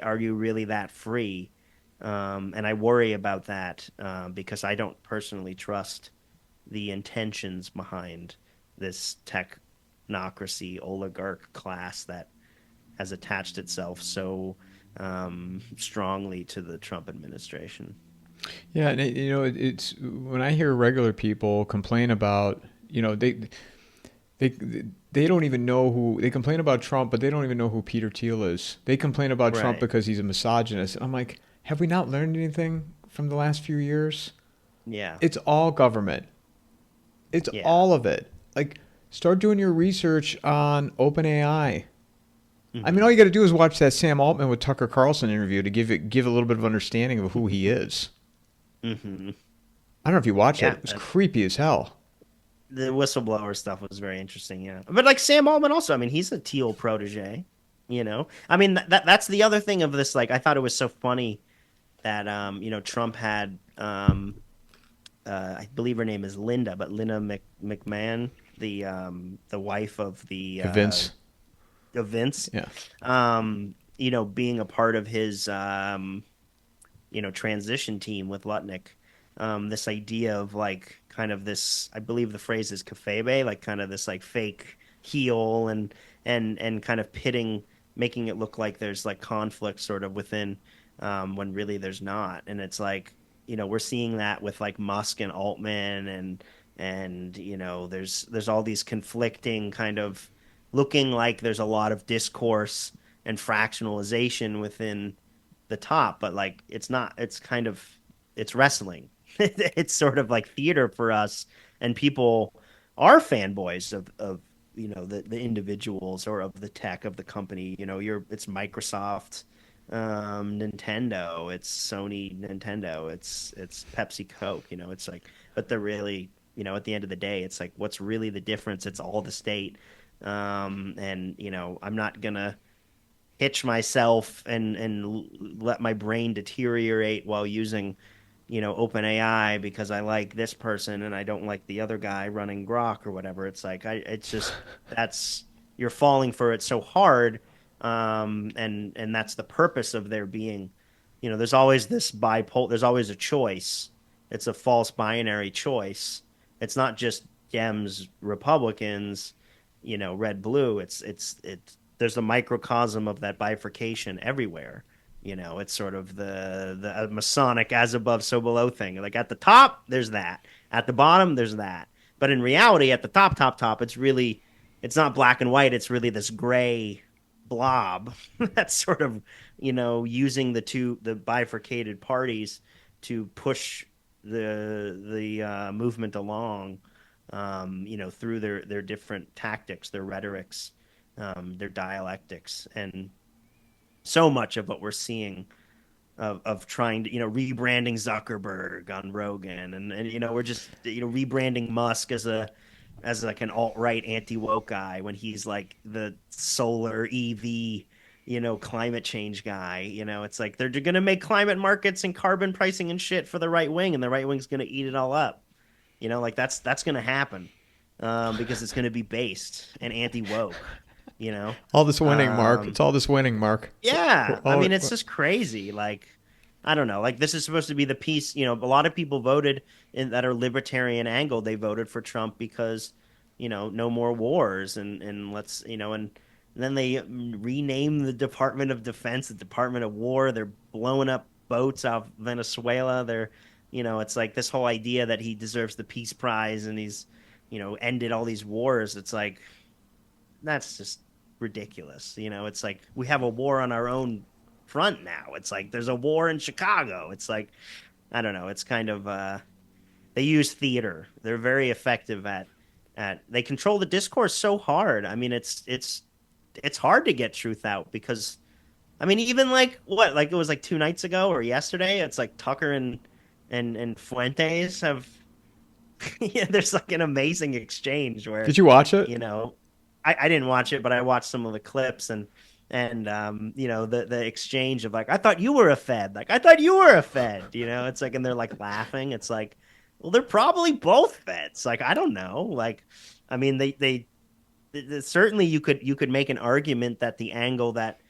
are you really that free? And I worry about that because I don't personally trust the intentions behind this technocracy oligarch class that has attached itself so strongly to the Trump administration. Yeah, and it's when I hear regular people complain about, they they don't even know who they complain about Trump, but they don't even know who Peter Thiel is. They complain about Trump Right. because he's a misogynist. I'm like, have we not learned anything from the last few years? Yeah. It's all government. It's Yeah. all of it. Like, start doing your research on OpenAI. I mean, Hmm. all you got to do is watch that Sam Altman with Tucker Carlson interview to give a little bit of understanding of who he is. Hmm. I don't know if you watched that. Yeah. It was creepy as hell. The whistleblower stuff was very interesting. Yeah. But like Sam Altman also, I mean, he's a Thiel protege. I mean, that's the other thing of this. Like, I thought it was so funny that, Trump had, I believe her name is Linda, but Linda McMahon, the wife Vince. of Vince, Yeah. being a part of his, transition team with Lutnick. This idea of like kind of this, I believe the phrase is kayfabe, like kind of this like fake heel and kind of pitting, making it look like there's like conflict sort of within, when really there's not. And it's like, we're seeing that with like Musk and Altman and there's all these conflicting kind of looking like there's a lot of discourse and fractionalization within the top, but like it's not. It's kind of it's wrestling. It's sort of like theater for us, and people are fanboys of the individuals or of the tech of the company. It's Microsoft, Nintendo, it's Sony, Nintendo, it's Pepsi, Coke. It's like, but they're really at the end of the day, it's like what's really the difference? It's all the state, and I'm not gonna hitch myself and let my brain deteriorate while using OpenAI because I like this person and I don't like the other guy running Grok or whatever. It's like it's just that's you're falling for it so hard, and that's the purpose of there being. There's always this bipolar. There's always a choice. It's a false binary choice. It's not just Dems, Republicans, red, blue. It's there's a microcosm of that bifurcation everywhere. It's sort of the Masonic as above, so below thing. Like at the top, there's that. At the bottom, there's that. But in reality, at the top, it's not black and white. It's really this gray blob that's sort of, using the bifurcated parties to push the movement along, through their different tactics, their rhetorics, their dialectics, and so much of what we're seeing of trying to rebranding Zuckerberg on Rogan and we're just rebranding Musk as like an alt-right anti-woke guy when he's like the solar EV climate change guy. It's like they're going to make climate markets and carbon pricing and shit for the right wing, and the right wing's going to eat it all up. Like that's going to happen, because it's going to be based and anti-woke. you know All this winning, Mark. um It's all this winning, Mark. yeah, I Oh, mean, it's just crazy. Like, I don't know. Like, this is supposed to be the piece. A lot of people voted that are libertarian angle. They voted for Trump because, no more wars and let's, and And then they rename the Department of Defense the Department of War. They're blowing up boats off Venezuela. It's like this whole idea that he deserves the Peace Prize and he's, ended all these wars. It's like, that's just ridiculous. It's like we have a war on our own front now. It's like there's a war in Chicago. It's like, I don't know. It's kind of, they use theater. They're very effective at they control the discourse so hard. I mean, it's hard to get truth out because I mean, even like what, like it was like 2 nights ago or yesterday, it's like Tucker and Fuentes have yeah, there's like an amazing exchange where, Did you watch it? you know, I didn't watch it, but I watched some of the clips and the exchange of like, I thought you were a Fed. Like, I thought you were a Fed, it's like, and they're like laughing. It's like, well, they're probably both Feds. Like, I don't know. Like, I mean, certainly you could make an argument that the angle that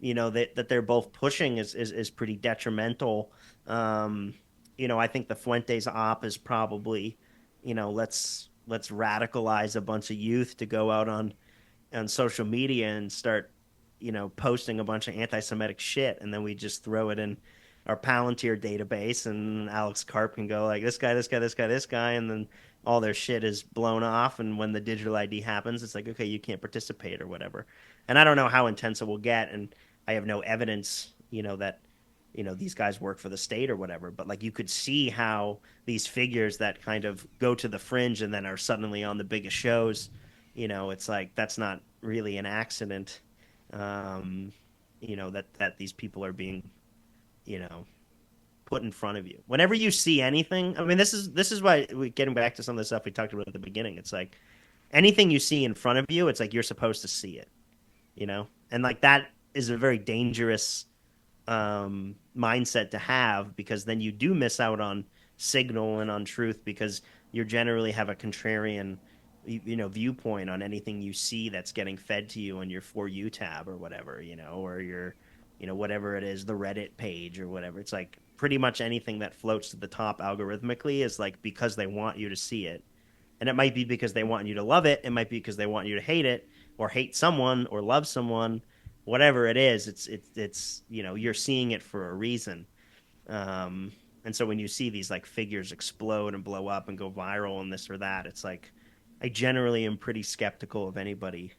that they're both pushing is pretty detrimental. I think the Fuentes op is probably, let's radicalize a bunch of youth to go out on social media and start posting a bunch of anti-Semitic shit, and then we just throw it in our Palantir database, and Alex Karp can go like this guy, this guy, this guy, this guy, and then all their shit is blown off. And when the digital ID happens, it's like, okay, you can't participate or whatever. And I don't know how intense it will get, and I have no evidence, that these guys work for the state or whatever. But like, you could see how these figures that kind of go to the fringe and then are suddenly on the biggest shows, it's like that's not really an accident. That these people are being, you know, put in front of you. Whenever you see anything, I mean, this is why getting back to some of the stuff we talked about at the beginning. It's like anything you see in front of you, it's like you're supposed to see it, and like that is a very dangerous mindset to have, because then you do miss out on signal and on truth, because you generally have a contrarian viewpoint on anything you see that's getting fed to you on your For You tab or whatever, or your whatever it is, the Reddit page or whatever. It's like pretty much anything that floats to the top algorithmically is like because they want you to see it. And it might be because they want you to love it, it might be because they want you to hate it, or hate someone or love someone. Whatever it is, it's you're seeing it for a reason. And so when you see these like figures explode and blow up and go viral and this or that, it's like I generally am pretty skeptical of anybody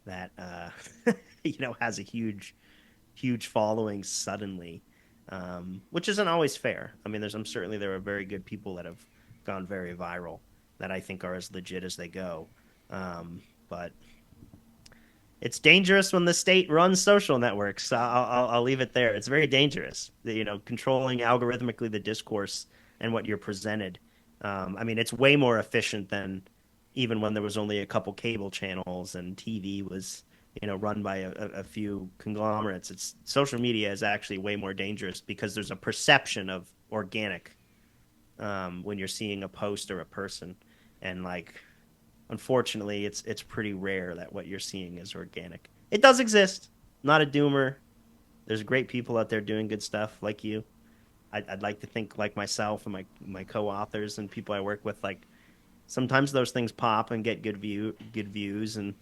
that has a huge following suddenly, which isn't always fair. I mean, I'm certainly there are very good people that have gone very viral that I think are as legit as they go, but it's dangerous when the state runs social networks. I'll leave it there. It's very dangerous, controlling algorithmically the discourse and what you're presented. I mean, it's way more efficient than even when there was only a couple cable channels and TV was, run by a few conglomerates. It's social media is actually way more dangerous because there's a perception of organic when you're seeing a post or a person, and like unfortunately, it's pretty rare that what you're seeing is organic. It does exist. Not a doomer. There's great people out there doing good stuff like you. I'd like to think like myself and my co-authors and people I work with. Like sometimes those things pop and get good views, and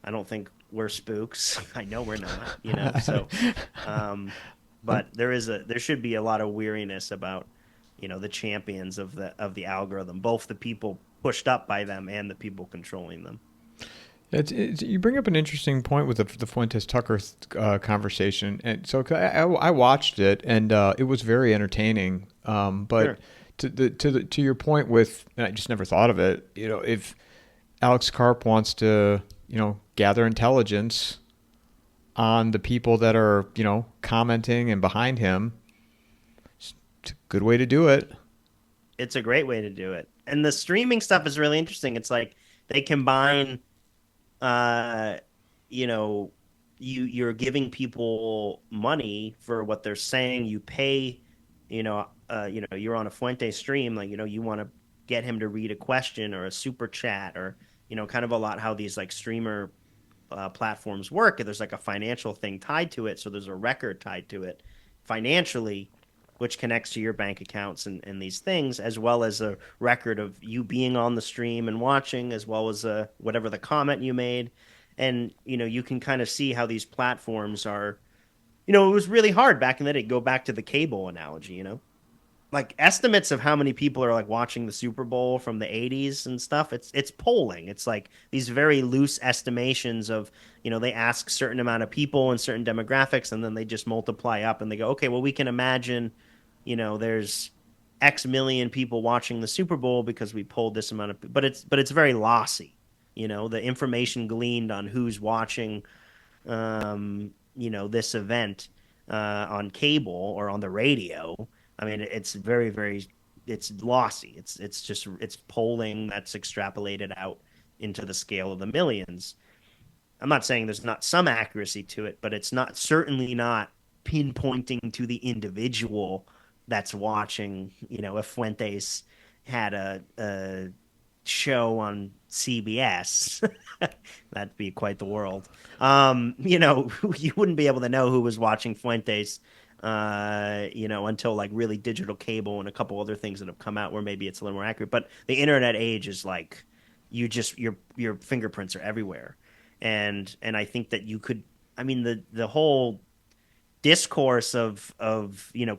I don't think we're spooks. I know we're not. So, but there should be a lot of weariness about the champions of the algorithm, both the people pushed up by them and the people controlling them. You bring up an interesting point with the Fuentes Tucker conversation, and so I watched it, and it was very entertaining. But sure. to your point with, and I just never thought of it. If Alex Karp wants to gather intelligence on the people that are commenting and behind him, it's a good way to do it. It's a great way to do it, and the streaming stuff is really interesting. It's like they combine. You're giving people money for what they're saying. You pay, you're on a Fuente stream, like, you want to get him to read a question or a super chat or, kind of a lot how these like streamer platforms work. There's like a financial thing tied to it. So there's a record tied to it financially, which connects to your bank accounts and these things, as well as a record of you being on the stream and watching, as well as whatever the comment you made. And you can kind of see how these platforms are. It was really hard back in the day. Go back to the cable analogy. Like estimates of how many people are like watching the Super Bowl from the 80s and stuff. It's polling. It's like these very loose estimations of, they ask certain amount of people and certain demographics, and then they just multiply up and they go, okay, well, we can imagine, there's X million people watching the Super Bowl because we pulled this amount of, but it's very lossy. The information gleaned on who's watching this event on cable or on the radio. I mean, it's very, very, it's lossy. It's polling that's extrapolated out into the scale of the millions. I'm not saying there's not some accuracy to it, but it's not certainly not pinpointing to the individual that's watching. If Fuentes had a show on CBS, that'd be quite the world. You wouldn't be able to know who was watching Fuentes, until like really digital cable and a couple other things that have come out where maybe it's a little more accurate. But the internet age is like your fingerprints are everywhere, and I think that you could. I mean, the whole discourse of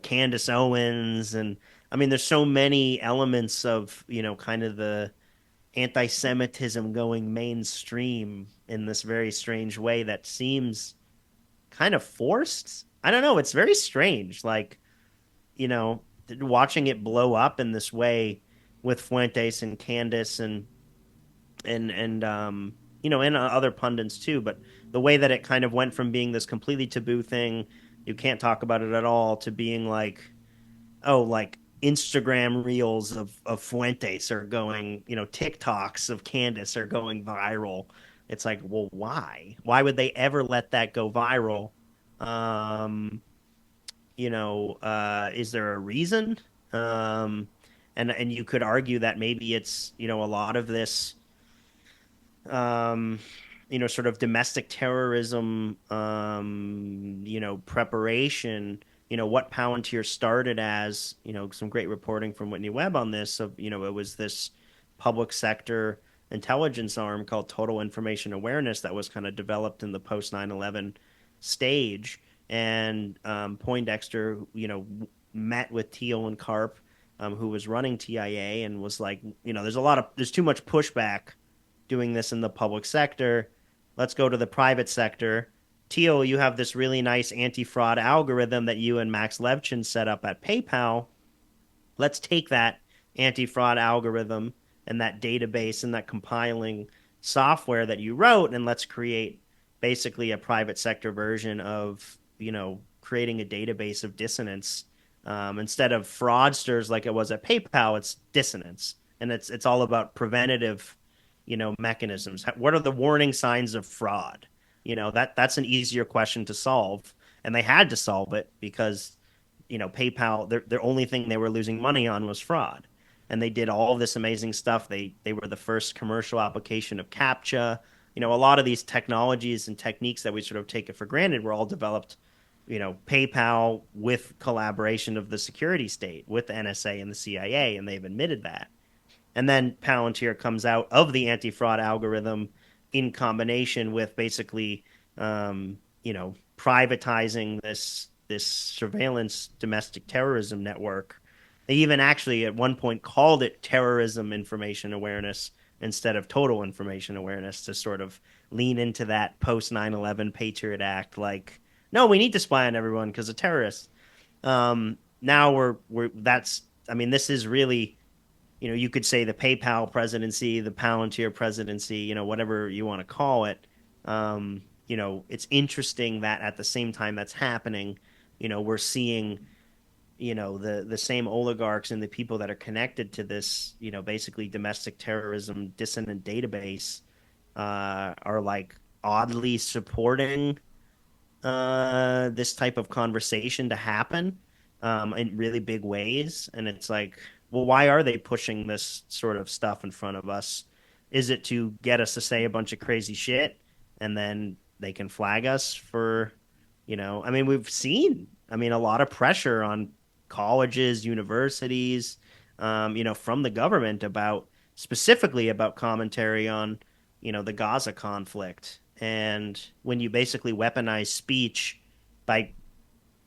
Candace Owens, and I mean there's so many elements of kind of the anti-Semitism going mainstream in this very strange way that seems kind of forced. I don't know. It's very strange. Like, you know, watching it blow up in this way with Fuentes and Candace and other pundits too. But the way that it kind of went from being this completely taboo thing, you can't talk about it at all, to being like, oh, like Instagram reels of Fuentes are going, TikToks of Candace are going viral. It's like, well, why? Why would they ever let that go viral? Um, is there a reason? Um, and you could argue that maybe it's, a lot of this um, sort of domestic terrorism, preparation, what Palantir started as, some great reporting from Whitney Webb on this of, it was this public sector intelligence arm called Total Information Awareness that was kind of developed in the post 9/11 stage. And Poindexter, met with Teal and Karp, who was running TIA, and was like, there's too much pushback doing this in the public sector. Let's go to the private sector. Teal, you have this really nice anti-fraud algorithm that you and Max Levchin set up at PayPal. Let's take that anti-fraud algorithm and that database and that compiling software that you wrote, and let's create basically a private sector version of, creating a database of dissonance. Instead of fraudsters like it was at PayPal, it's dissonance, and it's all about preventative, mechanisms. What are the warning signs of fraud? That's an easier question to solve, and they had to solve it because PayPal, their only thing they were losing money on was fraud, and they did all of this amazing stuff. They were the first commercial application of CAPTCHA. A lot of these technologies and techniques that we sort of take it for granted were all developed, PayPal with collaboration of the security state, with the NSA and the CIA, and they've admitted that. And then Palantir comes out of the anti-fraud algorithm in combination with basically, privatizing this surveillance domestic terrorism network. They even actually at one point called it terrorism information awareness instead of total information awareness, to sort of lean into that post 9/11 Patriot Act. Like, no, we need to spy on everyone because of terrorists. Now this is really, you could say the PayPal presidency, the Palantir presidency, whatever you want to call it. It's interesting that at the same time that's happening, we're seeing, the same oligarchs and the people that are connected to this, basically domestic terrorism dissonant database, are like oddly supporting this type of conversation to happen, in really big ways. And it's like, well, why are they pushing this sort of stuff in front of us? Is it to get us to say a bunch of crazy shit and then they can flag us for, I mean, we've seen, a lot of pressure on colleges, universities, from the government about specifically about commentary on, the Gaza conflict. And when you basically weaponize speech by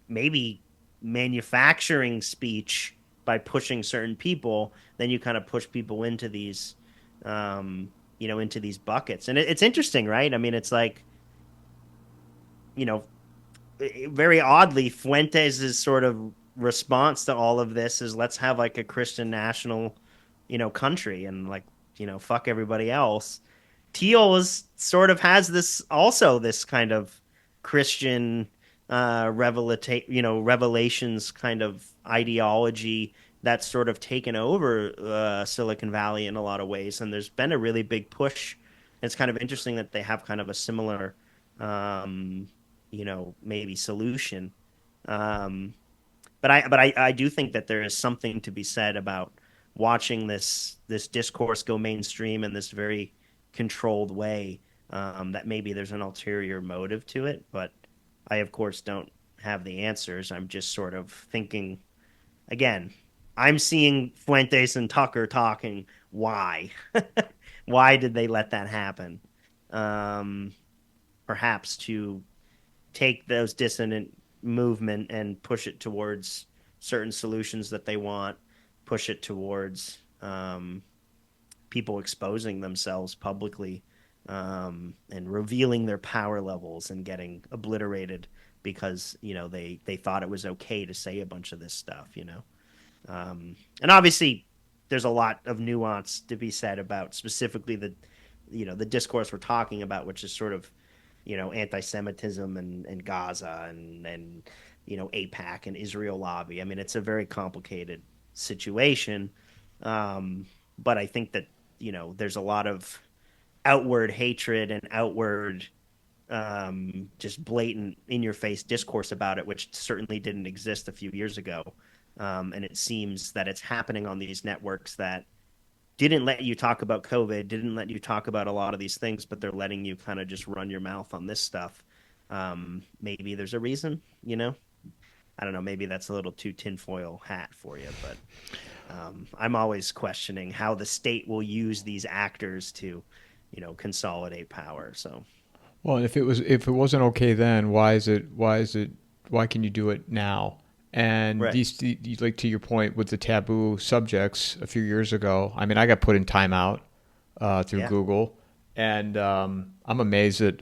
maybe manufacturing speech by pushing certain people, then you kind of push people into these, um, into these buckets. And it's interesting, right? I mean, it's like, you know, very oddly, Fuentes' sort of response to all of this is let's have like a Christian national, country and like, fuck everybody else. Teal is sort of has this also this kind of Christian revelations kind of ideology that's sort of taken over Silicon Valley in a lot of ways, and there's been a really big push. It's kind of interesting that they have kind of a similar um, maybe solution. Um, but I do think that there is something to be said about watching this discourse go mainstream in this very controlled way. That maybe there's an ulterior motive to it, but I of course don't have the answers. I'm just sort of thinking again. I'm seeing Fuentes and Tucker talking. Why? Why did they let that happen? Um, Perhaps to take those dissonant movement and push it towards certain solutions that they want, push it towards people exposing themselves publicly and revealing their power levels and getting obliterated because they thought it was okay to say a bunch of this stuff. And obviously there's a lot of nuance to be said about specifically the discourse we're talking about, which is sort of anti-Semitism and Gaza and APAC and Israel lobby. I mean, it's a very complicated situation, but I think that there's a lot of outward hatred and outward just blatant in-your-face discourse about it, which certainly didn't exist a few years ago. And it seems that it's happening on these networks that didn't let you talk about COVID, didn't let you talk about a lot of these things, but they're letting you kind of just run your mouth on this stuff. Maybe there's a reason. I don't know. Maybe that's a little too tinfoil hat for you, but I'm always questioning how the state will use these actors to, consolidate power. So, Well, if it wasn't okay then, why can you do it now? And right. like to your point with the taboo subjects a few years ago, I mean, I got put in timeout through Yeah. Google, and I'm amazed that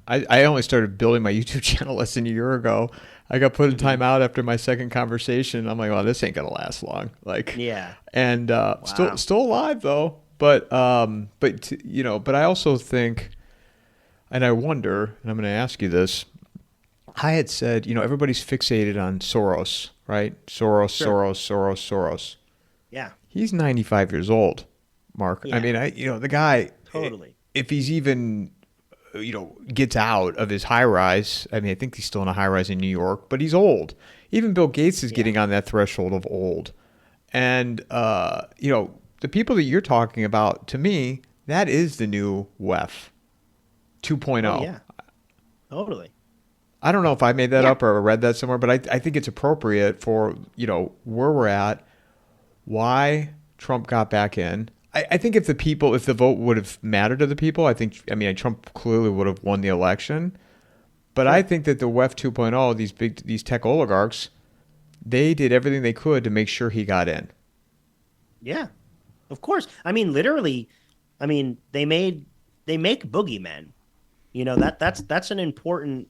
I only started building my YouTube channel less than a year ago. I got put in Hmm. timeout after my second conversation. I'm like, well, this ain't gonna last long. Like, Yeah. and still Wow. still alive though, but I also think, and I wonder, and I'm going to ask you this. I had said, everybody's fixated on Soros, right? Soros, Sure. Soros, Soros, Soros. Yeah. He's 95 years old, Mark. I Yeah. mean, the guy, Totally. if he's even, gets out of his high rise, I mean, I think he's still in a high rise in New York, but he's old. Even Bill Gates is Yeah. getting on that threshold of old. And, the people that you're talking about, to me, that is the new WEF Oh 2.0. yeah. Totally. I don't know if I made that Yeah. up or read that somewhere, but I think it's appropriate for, where we're at, why Trump got back in. I think if the vote would have mattered to the people, I mean, Trump clearly would have won the election. But I Sure. think that the WEF 2.0, these tech oligarchs, they did everything they could to make sure he got in. Yeah. Of course. I mean, literally, I mean, they make boogeymen. That's an important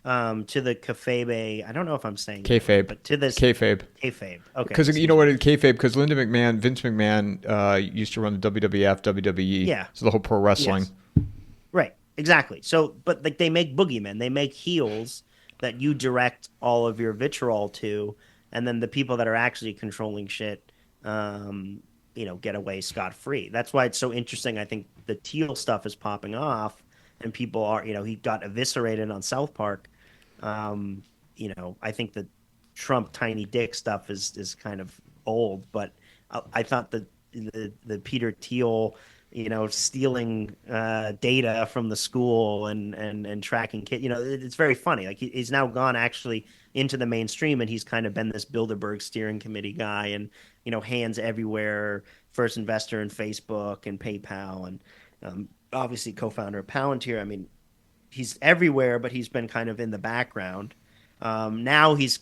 to the kayfabe. I don't know if I'm saying that right, Kayfabe. but to this Kayfabe. kayfabe. Okay, Because you know excuse what, me. kayfabe, because Vince McMahon used to run the WWF, WWE, Yeah. so the whole pro wrestling. Yes. Right. Exactly. So, but like they make boogeymen, they make heels that you direct all of your vitriol to, and then the people that are actually controlling shit, get away scot free. That's why it's so interesting. I think the Teal stuff is popping off, and people are, he got eviscerated on South Park. I think the Trump tiny dick stuff is kind of old, but I thought the Peter Thiel, stealing data from the school and tracking kid. It's very funny. Like he's now gone actually into the mainstream, and he's kind of been this Bilderberg steering committee guy, and hands everywhere, first investor in Facebook and PayPal, and obviously co-founder of Palantir. I mean, he's everywhere, but he's been kind of in the background. Now he's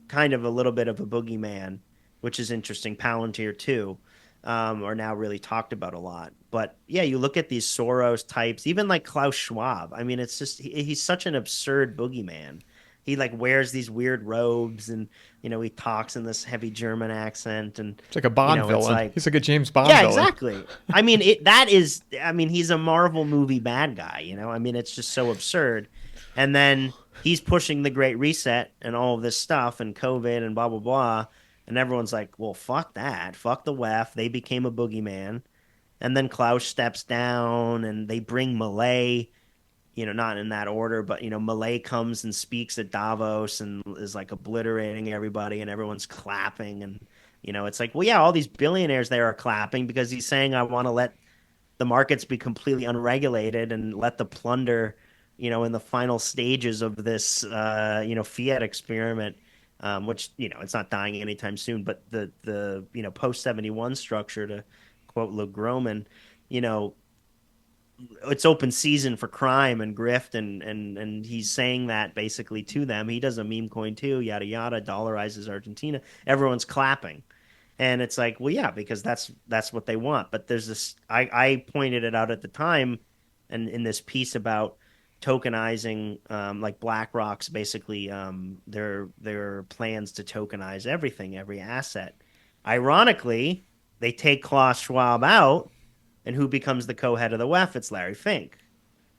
kind of a little bit of a boogeyman, which is interesting. Palantir too, are now really talked about a lot. But yeah, you look at these Soros types, even like Klaus Schwab. I mean, it's just he's such an absurd boogeyman. He like wears these weird robes, and he talks in this heavy German accent, and It's like a Bond it's villain. like, He's like a James Bond yeah, villain. exactly. I mean, that is, I mean, he's a Marvel movie bad guy, I mean, it's just so absurd. And then he's pushing the Great Reset and all of this stuff and COVID and blah, blah, blah. And everyone's like, well, fuck that. Fuck the WEF. They became a boogeyman. And then Klaus steps down and they bring Malay, not in that order, but, Malay comes and speaks at Davos and is like obliterating everybody and everyone's clapping. And, it's like, well, yeah, all these billionaires there are clapping because he's saying, I want to let the markets be completely unregulated and let the plunder, in the final stages of this, fiat experiment, which, it's not dying anytime soon, but the post 71 structure, to quote Luke Groman, it's open season for crime and grift, and he's saying that basically to them. He does a meme coin too, yada yada, dollarizes Argentina. Everyone's clapping. And it's like, well, yeah, because that's what they want. But there's this, I pointed it out at the time, and in this piece about tokenizing, like BlackRock's basically their plans to tokenize everything, every asset. Ironically, they take Klaus Schwab out, and who becomes the co-head of the WEF? It's Larry Fink.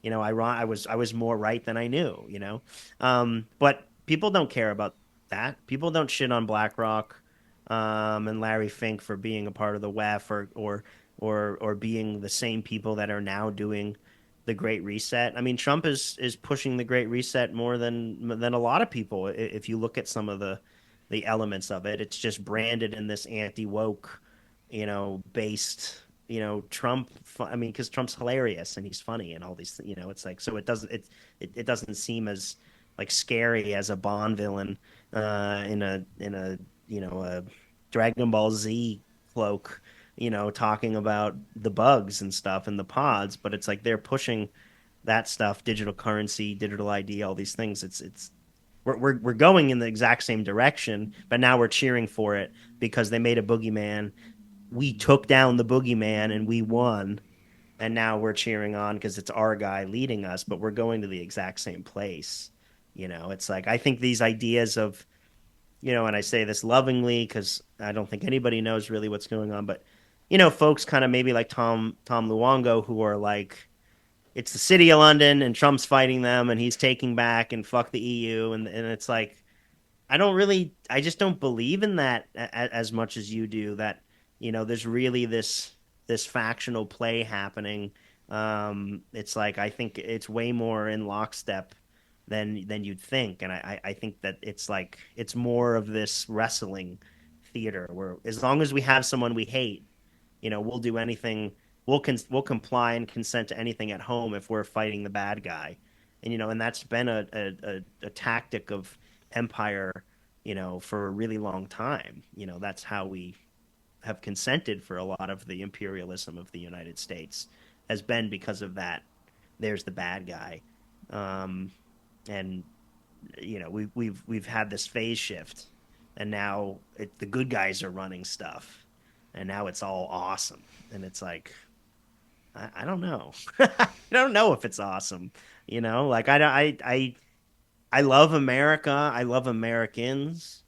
I was more right than I knew. But people don't care about that. People don't shit on BlackRock and Larry Fink for being a part of the WEF, or being the same people that are now doing the Great Reset. I mean, Trump is pushing the Great Reset more than a lot of people. If you look at some of the elements of it, it's just branded in this anti-woke, based, Trump. I mean, because Trump's hilarious and he's funny and all these, it's like, so it doesn't seem as like scary as a Bond villain in a a Dragon Ball Z cloak, talking about the bugs and stuff and the pods, but it's like they're pushing that stuff, digital currency, digital ID, all these things. We're going in the exact same direction, but now we're cheering for it because they made a boogeyman. We took down the boogeyman and we won, and now we're cheering on because it's our guy leading us, but we're going to the exact same place. It's like, I think these ideas of, and I say this lovingly because I don't think anybody knows really what's going on, but folks kind of maybe like Tom Luongo, who are like, it's the city of London and Trump's fighting them and he's taking back and fuck the EU, and it's like, I just don't believe in that as much as you do. That there's really this factional play happening. It's like, I think it's way more in lockstep than you'd think. And I think that it's like, it's more of this wrestling theater where as long as we have someone we hate, we'll do anything. We'll comply and consent to anything at home if we're fighting the bad guy. And that's been a tactic of empire, for a really long time. That's how we have consented for a lot of the imperialism of the United States, has been because of that. There's the bad guy. And we've had this phase shift, and now the good guys are running stuff, and now it's all awesome. And it's like, I don't know. I don't know if it's awesome. Like, I love America. I love Americans.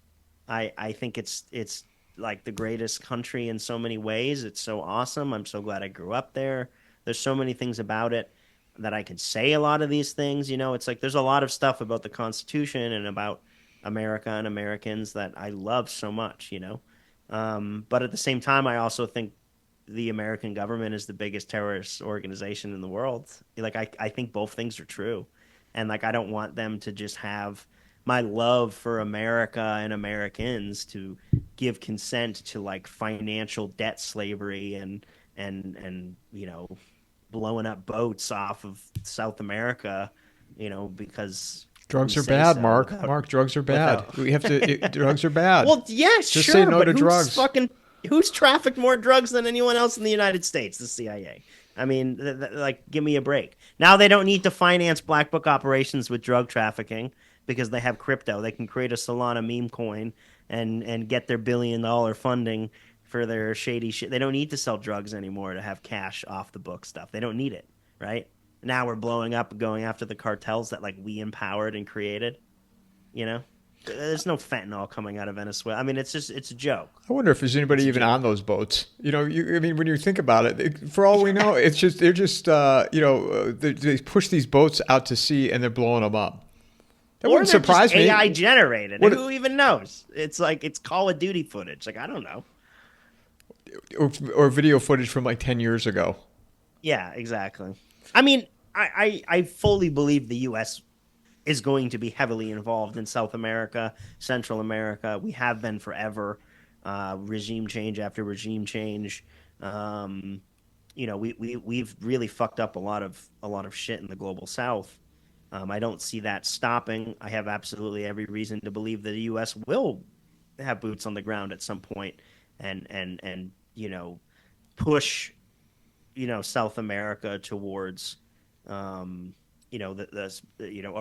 I think it's like the greatest country in so many ways. It's so awesome. I'm so glad I grew up there. There's so many things about it that I can say a lot of these things. It's like there's a lot of stuff about the Constitution and about America and Americans that I love so much. But at the same time, I also think the American government is the biggest terrorist organization in the world. Like, I think both things are true. And like, I don't want them to just have my love for America and Americans to give consent to like financial debt slavery and blowing up boats off of South America, because Drugs we are say bad, so Mark. without, Mark, drugs are bad. without. We have to. Drugs are bad. Well, yeah, Just sure, say no but to drugs. who's trafficked more drugs than anyone else in the United States? The CIA. I mean, like, give me a break. Now they don't need to finance black book operations with drug trafficking because they have crypto. They can create a Solana meme coin and get their $1 billion funding for their shady shit. They don't need to sell drugs anymore to have cash off the book stuff. They don't need it, right? Now we're blowing up and going after the cartels that like we empowered and created. You know, there's no fentanyl coming out of Venezuela. I mean, it's a joke. I wonder if there's anybody It's a even on joke. those boats. I mean, when you think about it, for all we know, it's just they're just they push these boats out to sea and they're blowing them up. That Or wouldn't they're just surprise AI me. generated. What Who even knows? It's like it's Call of Duty footage. Like I don't know. or video footage from like 10 years ago. Yeah, exactly. I mean, I fully believe the U.S. is going to be heavily involved in South America, Central America. We have been forever. Regime change after regime change. Um, we've really fucked up a lot of shit in the global South. I don't see that stopping. I have absolutely every reason to believe that the U.S. will have boots on the ground at some point and push South America towards a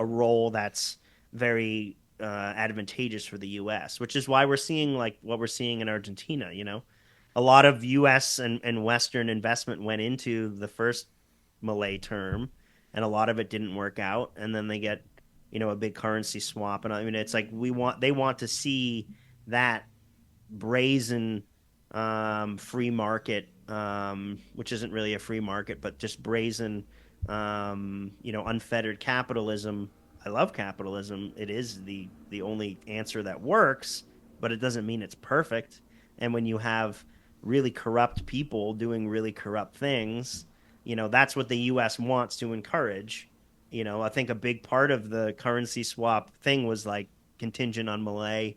role that's very advantageous for the U.S., which is why we're seeing like what we're seeing in Argentina. A lot of U.S. and Western investment went into the first Malay term, and a lot of it didn't work out, and then they get a big currency swap, and I mean it's like they want to see that brazen free market, which isn't really a free market, but just brazen, unfettered capitalism. I love capitalism. It is the only answer that works, but it doesn't mean it's perfect. And when you have really corrupt people doing really corrupt things, that's what the U.S. wants to encourage. I think a big part of the currency swap thing was like contingent on Malay,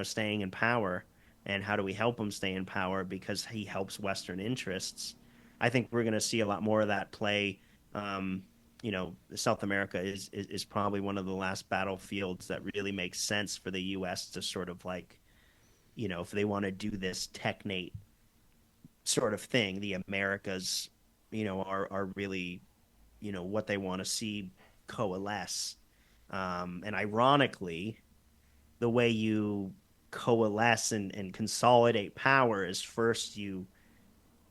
staying in power. And how do we help him stay in power because he helps Western interests? I think we're going to see a lot more of that play. South America is probably one of the last battlefields that really makes sense for the U.S. to sort of like, if they want to do this technate sort of thing, the Americas, are really, what they want to see coalesce. And ironically, the way you coalesce and consolidate power is first you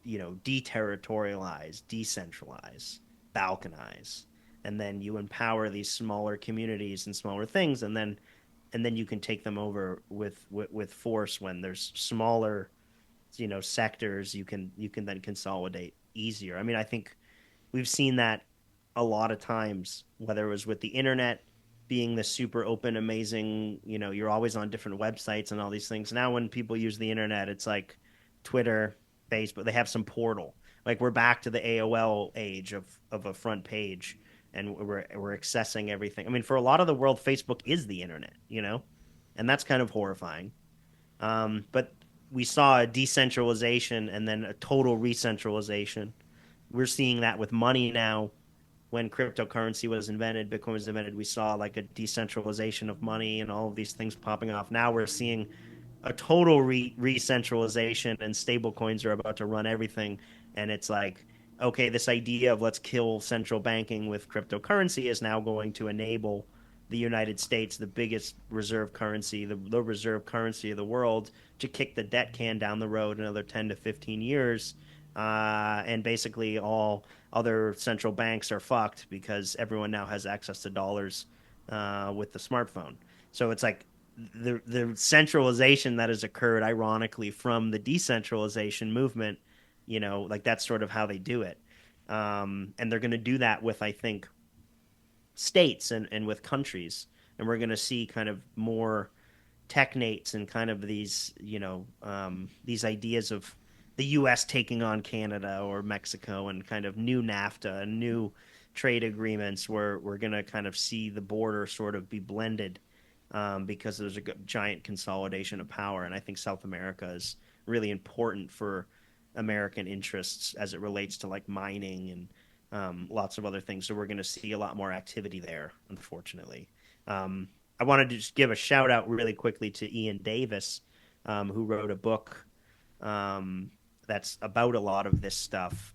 deterritorialize, decentralize, balkanize, and then you empower these smaller communities and smaller things, and then you can take them over with force when there's smaller sectors you can then consolidate easier. I mean, I think we've seen that a lot of times, whether it was with the internet being the super open, amazing, you're always on different websites and all these things. Now, when people use the internet, it's like Twitter, Facebook, they have some portal. Like we're back to the AOL age of a front page, and we're accessing everything. I mean, for a lot of the world, Facebook is the internet, and that's kind of horrifying. But we saw a decentralization and then a total re-centralization. We're seeing that with money now. When cryptocurrency was invented, Bitcoin was invented, we saw like a decentralization of money and all of these things popping off. Now we're seeing a total re-centralization, and stable coins are about to run everything. And it's like, okay, this idea of let's kill central banking with cryptocurrency is now going to enable the United States, the biggest reserve currency, the reserve currency of the world, to kick the debt can down the road another 10 to 15 years. And basically, all other central banks are fucked because everyone now has access to dollars with the smartphone. So it's like the centralization that has occurred, ironically, from the decentralization movement. Like that's sort of how they do it. And they're going to do that with, I think, states and with countries, and we're going to see kind of more technates and kind of these ideas of the U.S. taking on Canada or Mexico and kind of new NAFTA and new trade agreements where we're going to kind of see the border sort of be blended, because there's a giant consolidation of power. And I think South America is really important for American interests as it relates to like mining and lots of other things. So we're going to see a lot more activity there, unfortunately. I wanted to just give a shout out really quickly to Ian Davis, who wrote a book that's about a lot of this stuff,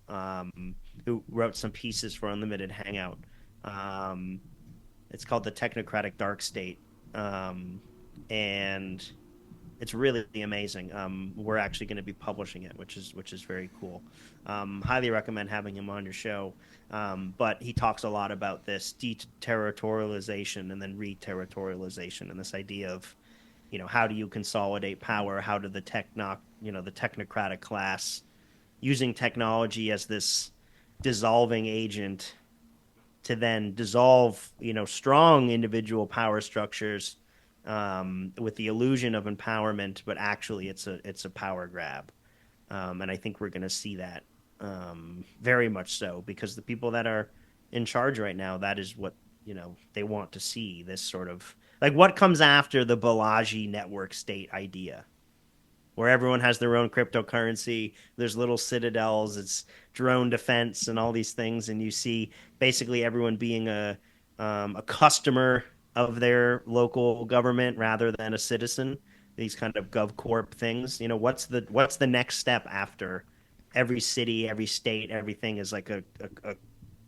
who wrote some pieces for Unlimited Hangout. Um, it's called The Technocratic Dark State. And it's really amazing. We're actually going to be publishing it, which is very cool. Highly recommend having him on your show. But he talks a lot about this deterritorialization and then re-territorialization, and this idea of, how do you consolidate power? How do the technocratic class, using technology as this dissolving agent to then dissolve, strong individual power structures, with the illusion of empowerment, but actually it's a power grab. And I think we're going to see that, very much so, because the people that are in charge right now, that is what, they want to see, this sort of like what comes after the Balaji network state idea, where everyone has their own cryptocurrency. There's little citadels, it's drone defense and all these things, and you see basically everyone being a customer of their local government rather than a citizen. These kind of GovCorp things. What's the next step after every city, every state, everything is like a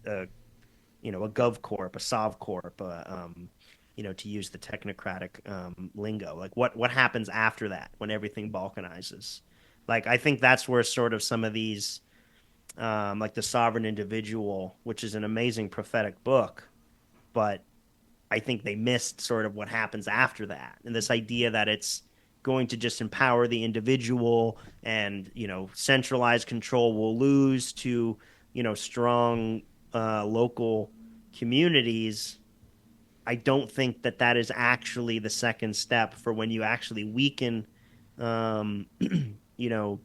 a GovCorp, a SovCorp, to use the technocratic, lingo. Like what happens after that when everything balkanizes? Like I think that's where sort of some of these, like the Sovereign Individual, which is an amazing prophetic book, but I think they missed sort of what happens after that, and this idea that it's going to just empower the individual, and centralized control will lose to strong, local communities. I don't think that that is actually the second step for when you actually weaken, um, you know,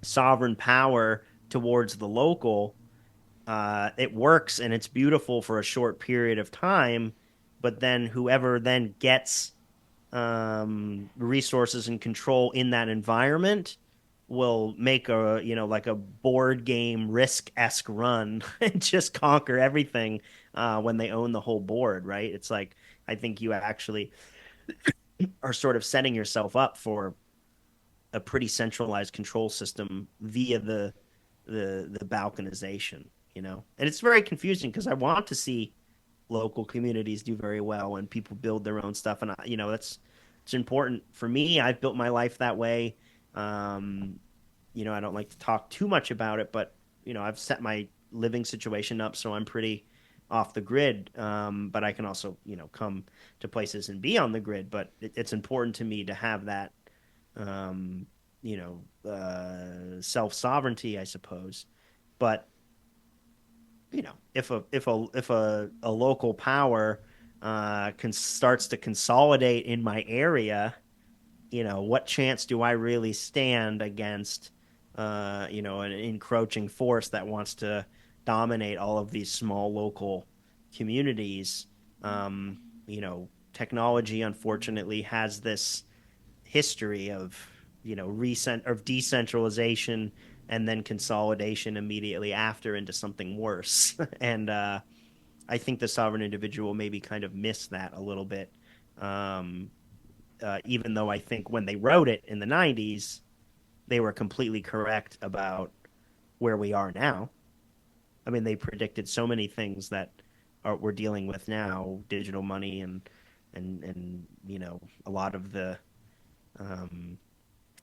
sovereign power towards the local. It works and it's beautiful for a short period of time, but then whoever then gets, resources and control in that environment will make a like a board game risk-esque run and just conquer everything, when they own the whole board, right? It's like I think you actually are sort of setting yourself up for a pretty centralized control system via the balkanization, and it's very confusing because I want to see local communities do very well and people build their own stuff, and that's it's important for me. I've built my life that way. um I don't like to talk too much about it, but I've set my living situation up so I'm pretty off the grid, but I can also come to places and be on the grid, but it's important to me to have that, um self sovereignty, I suppose. But if a local power, starts to consolidate in my area, what chance do I really stand against, an encroaching force that wants to dominate all of these small local communities? Technology unfortunately has this history of decentralization and then consolidation immediately after into something worse. And I think the Sovereign Individual maybe kind of missed that a little bit. Um, Even though I think when they wrote it in the 90s, they were completely correct about where we are now. I mean, they predicted so many things that we're dealing with now, digital money and a lot of the, um,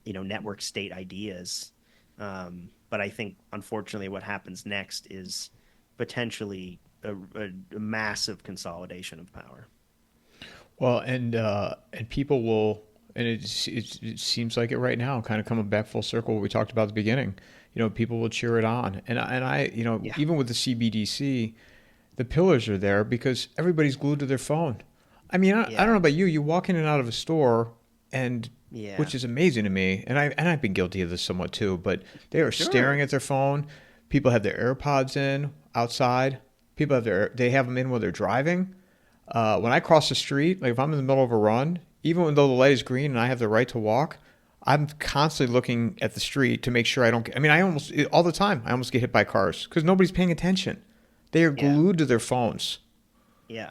network state ideas. But I think, unfortunately, what happens next is potentially a massive consolidation of power. Well, and people will, and it seems like it right now, kind of coming back full circle. What we talked about at the beginning, people will cheer it on, and I, Yeah, even with the CBDC, the pillars are there because everybody's glued to their phone. I mean, I don't yeah, know about you. You walk in and out of a store, and yeah. which is amazing to me, and I've been guilty of this somewhat too. But they are staring Sure. at their phone. People have their AirPods in outside. People they have them in while they're driving. When I cross the street, like if I'm in the middle of a run, even though the light is green and I have the right to walk, I'm constantly looking at the street to make sure I don't. I mean, I almost all the time. I almost get hit by cars because nobody's paying attention. They are Yeah, glued to their phones. yeah.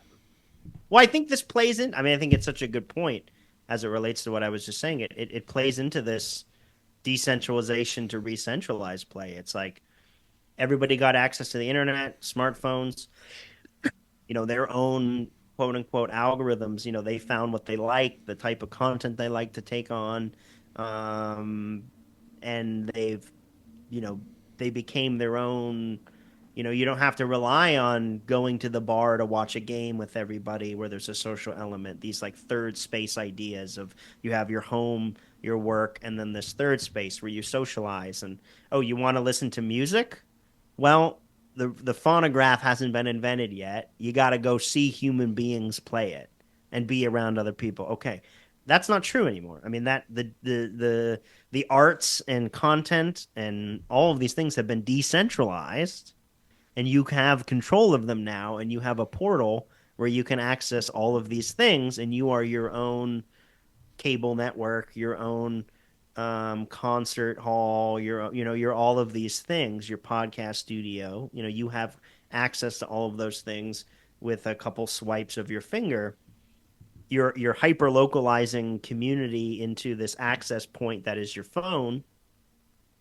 Well, I think this plays in. I mean, I think it's such a good point as it relates to what I was just saying. It plays into this. decentralization to re-centralized play. It's like everybody got access to the internet, smartphones, their own quote unquote algorithms. They found what they like, the type of content they like to take on, um, and you know, they became their own. You don't have to rely on going to the bar to watch a game with everybody where there's a social element. These like third space ideas of you have your home, your work, and then this third space where you socialize. And oh, you want to listen to music? Well, the phonograph hasn't been invented yet. You got to go see human beings play it and be around other people. Okay, that's not true anymore. I mean that the arts and content and all of these things have been decentralized, and you have control of them now, and you have a portal where you can access all of these things, and you are your own cable network, your own concert hall, you're all of these things, your podcast studio. You have access to all of those things with a couple swipes of your finger. You're hyper localizing community into this access point that is your phone.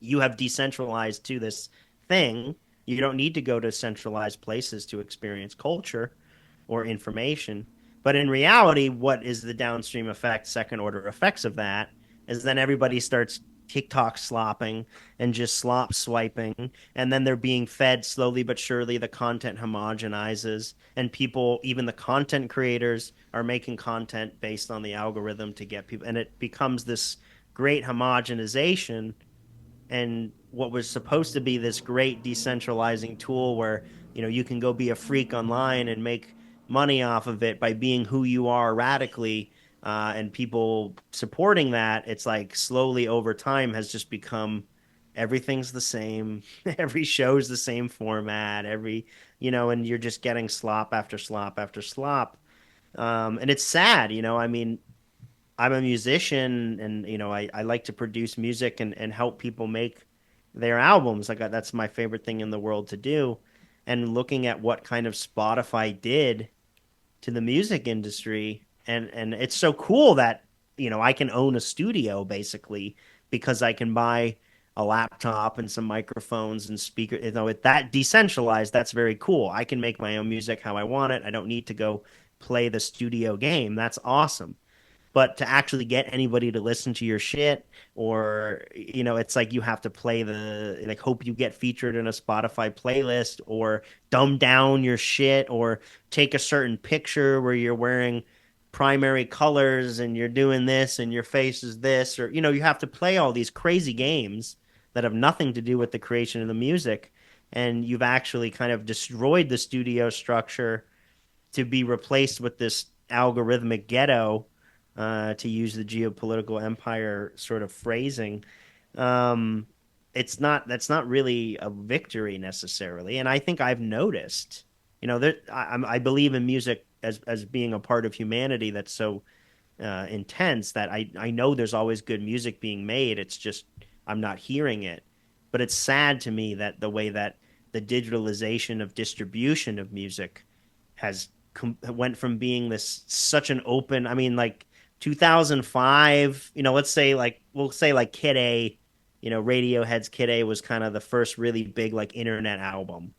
You have decentralized to this thing. You don't need to go to centralized places to experience culture or information. But in reality, what is the downstream effect, second order effects of that is then everybody starts TikTok slopping and just slop swiping. And then they're being fed slowly but surely. The content homogenizes, and people, even the content creators, are making content based on the algorithm to get people. And it becomes this great homogenization, and what was supposed to be this great decentralizing tool where you can go be a freak online and make money off of it by being who you are radically, and people supporting that. It's like slowly over time has just become everything's the same. Every show's the same format, and you're just getting slop after slop after slop. And it's sad. I mean, I'm a musician, and I like to produce music and help people make their albums. Like that's my favorite thing in the world to do. And looking at what kind of Spotify did to the music industry, and it's so cool that I can own a studio basically because I can buy a laptop and some microphones and speaker. With that decentralized, that's very cool. I can make my own music how I want it. I don't need to go play the studio game. That's awesome. But to actually get anybody to listen to your shit, or it's like you have to play the like hope you get featured in a Spotify playlist, or dumb down your shit, or take a certain picture where you're wearing primary colors and you're doing this and your face is this, or you have to play all these crazy games that have nothing to do with the creation of the music. And you've actually kind of destroyed the studio structure to be replaced with this algorithmic ghetto, to use the geopolitical empire sort of phrasing. Um, that's not really a victory necessarily, and I think I've noticed, that I believe in music as being a part of humanity that's so intense that I know there's always good music being made. It's just I'm not hearing it. But it's sad to me that the way that the digitalization of distribution of music has went from being this such an open. I mean, like 2005. Let's say like we'll say like Kid A. Radiohead's Kid A was kind of the first really big like internet album.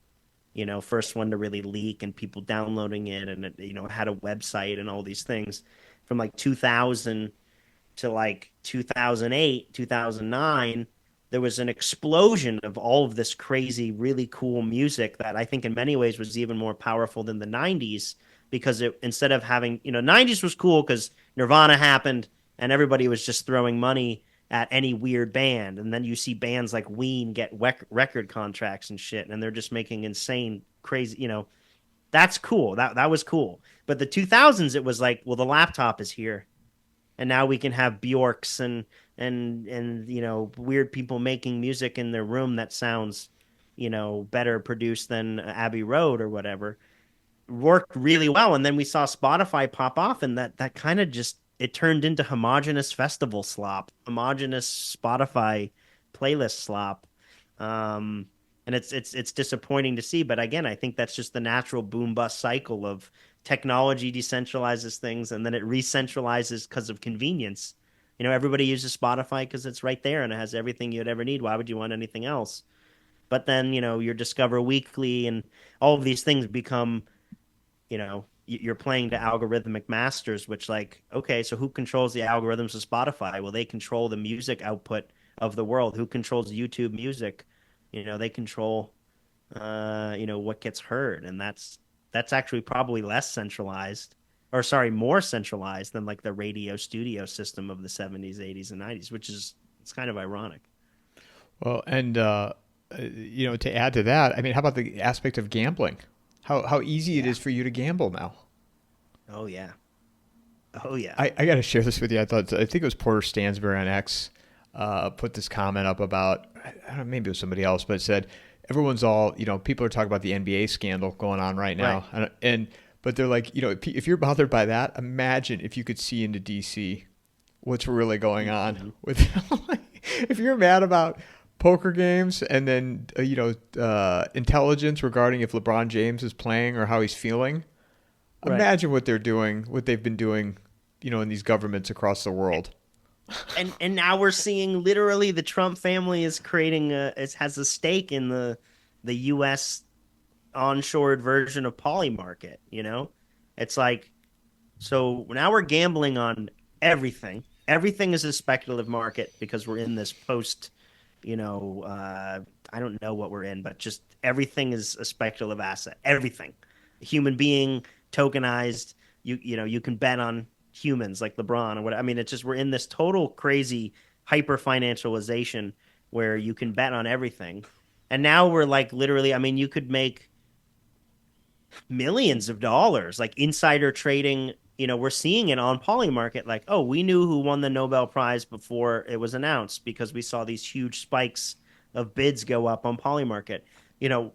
First one to really leak and people downloading it, and it, had a website and all these things from like 2000 to like 2008, 2009. There was an explosion of all of this crazy, really cool music that I think in many ways was even more powerful than the 90s, because it, instead of having, 90s was cool because Nirvana happened and everybody was just throwing money at any weird band. And then you see bands like Ween get record contracts and shit, and they're just making insane, crazy, that's cool. That was cool. But the 2000s, it was like, well, the laptop is here, and now we can have Bjorks and weird people making music in their room that sounds better produced than Abbey Road or whatever. Worked really well, and then we saw Spotify pop off, and that kind of just it turned into homogenous festival slop, homogenous Spotify playlist slop. And it's disappointing to see, but again, I think that's just the natural boom bust cycle of technology decentralizes things, and then it re-centralizes because of convenience. Everybody uses Spotify because it's right there and it has everything you'd ever need. Why would you want anything else? But then, your Discover Weekly and all of these things become, you're playing to algorithmic masters, which, like, okay, so who controls the algorithms of Spotify? Well, they control the music output of the world. Who controls YouTube music? They control, what gets heard. And that's actually probably less centralized, or sorry, more centralized than like the radio studio system of the 70s, 80s, and 90s, which is, it's kind of ironic. Well, and to add to that, I mean, how about the aspect of gambling? How easy it Yeah. is for you to gamble now. Oh yeah. Oh yeah. I got to share this with you. I think it was Porter Stansberry on X put this comment up about, I don't know, maybe it was somebody else, but it said everyone's all, people are talking about the NBA scandal going on right now, Right. but they're like, if you're bothered by that, imagine if you could see into DC what's really going on Mhm. with if you're mad about poker games and then intelligence regarding if LeBron James is playing or how he's feeling. Right. Imagine what they're doing, what they've been doing, in these governments across the world. And now we're seeing literally the Trump family is creating has a stake in the US onshored version of Polymarket. It's like, so now we're gambling on everything. Everything is a speculative market because we're in this post, I don't know what we're in, but just everything is a speculative asset. Everything. A human being tokenized. You can bet on humans like LeBron or what. I mean, it's just we're in this total crazy hyper financialization where you can bet on everything. And now we're like literally, I mean, you could make millions of dollars, like insider trading. We're seeing it on Polymarket. Like, oh, we knew who won the Nobel Prize before it was announced because we saw these huge spikes of bids go up on Polymarket. You know,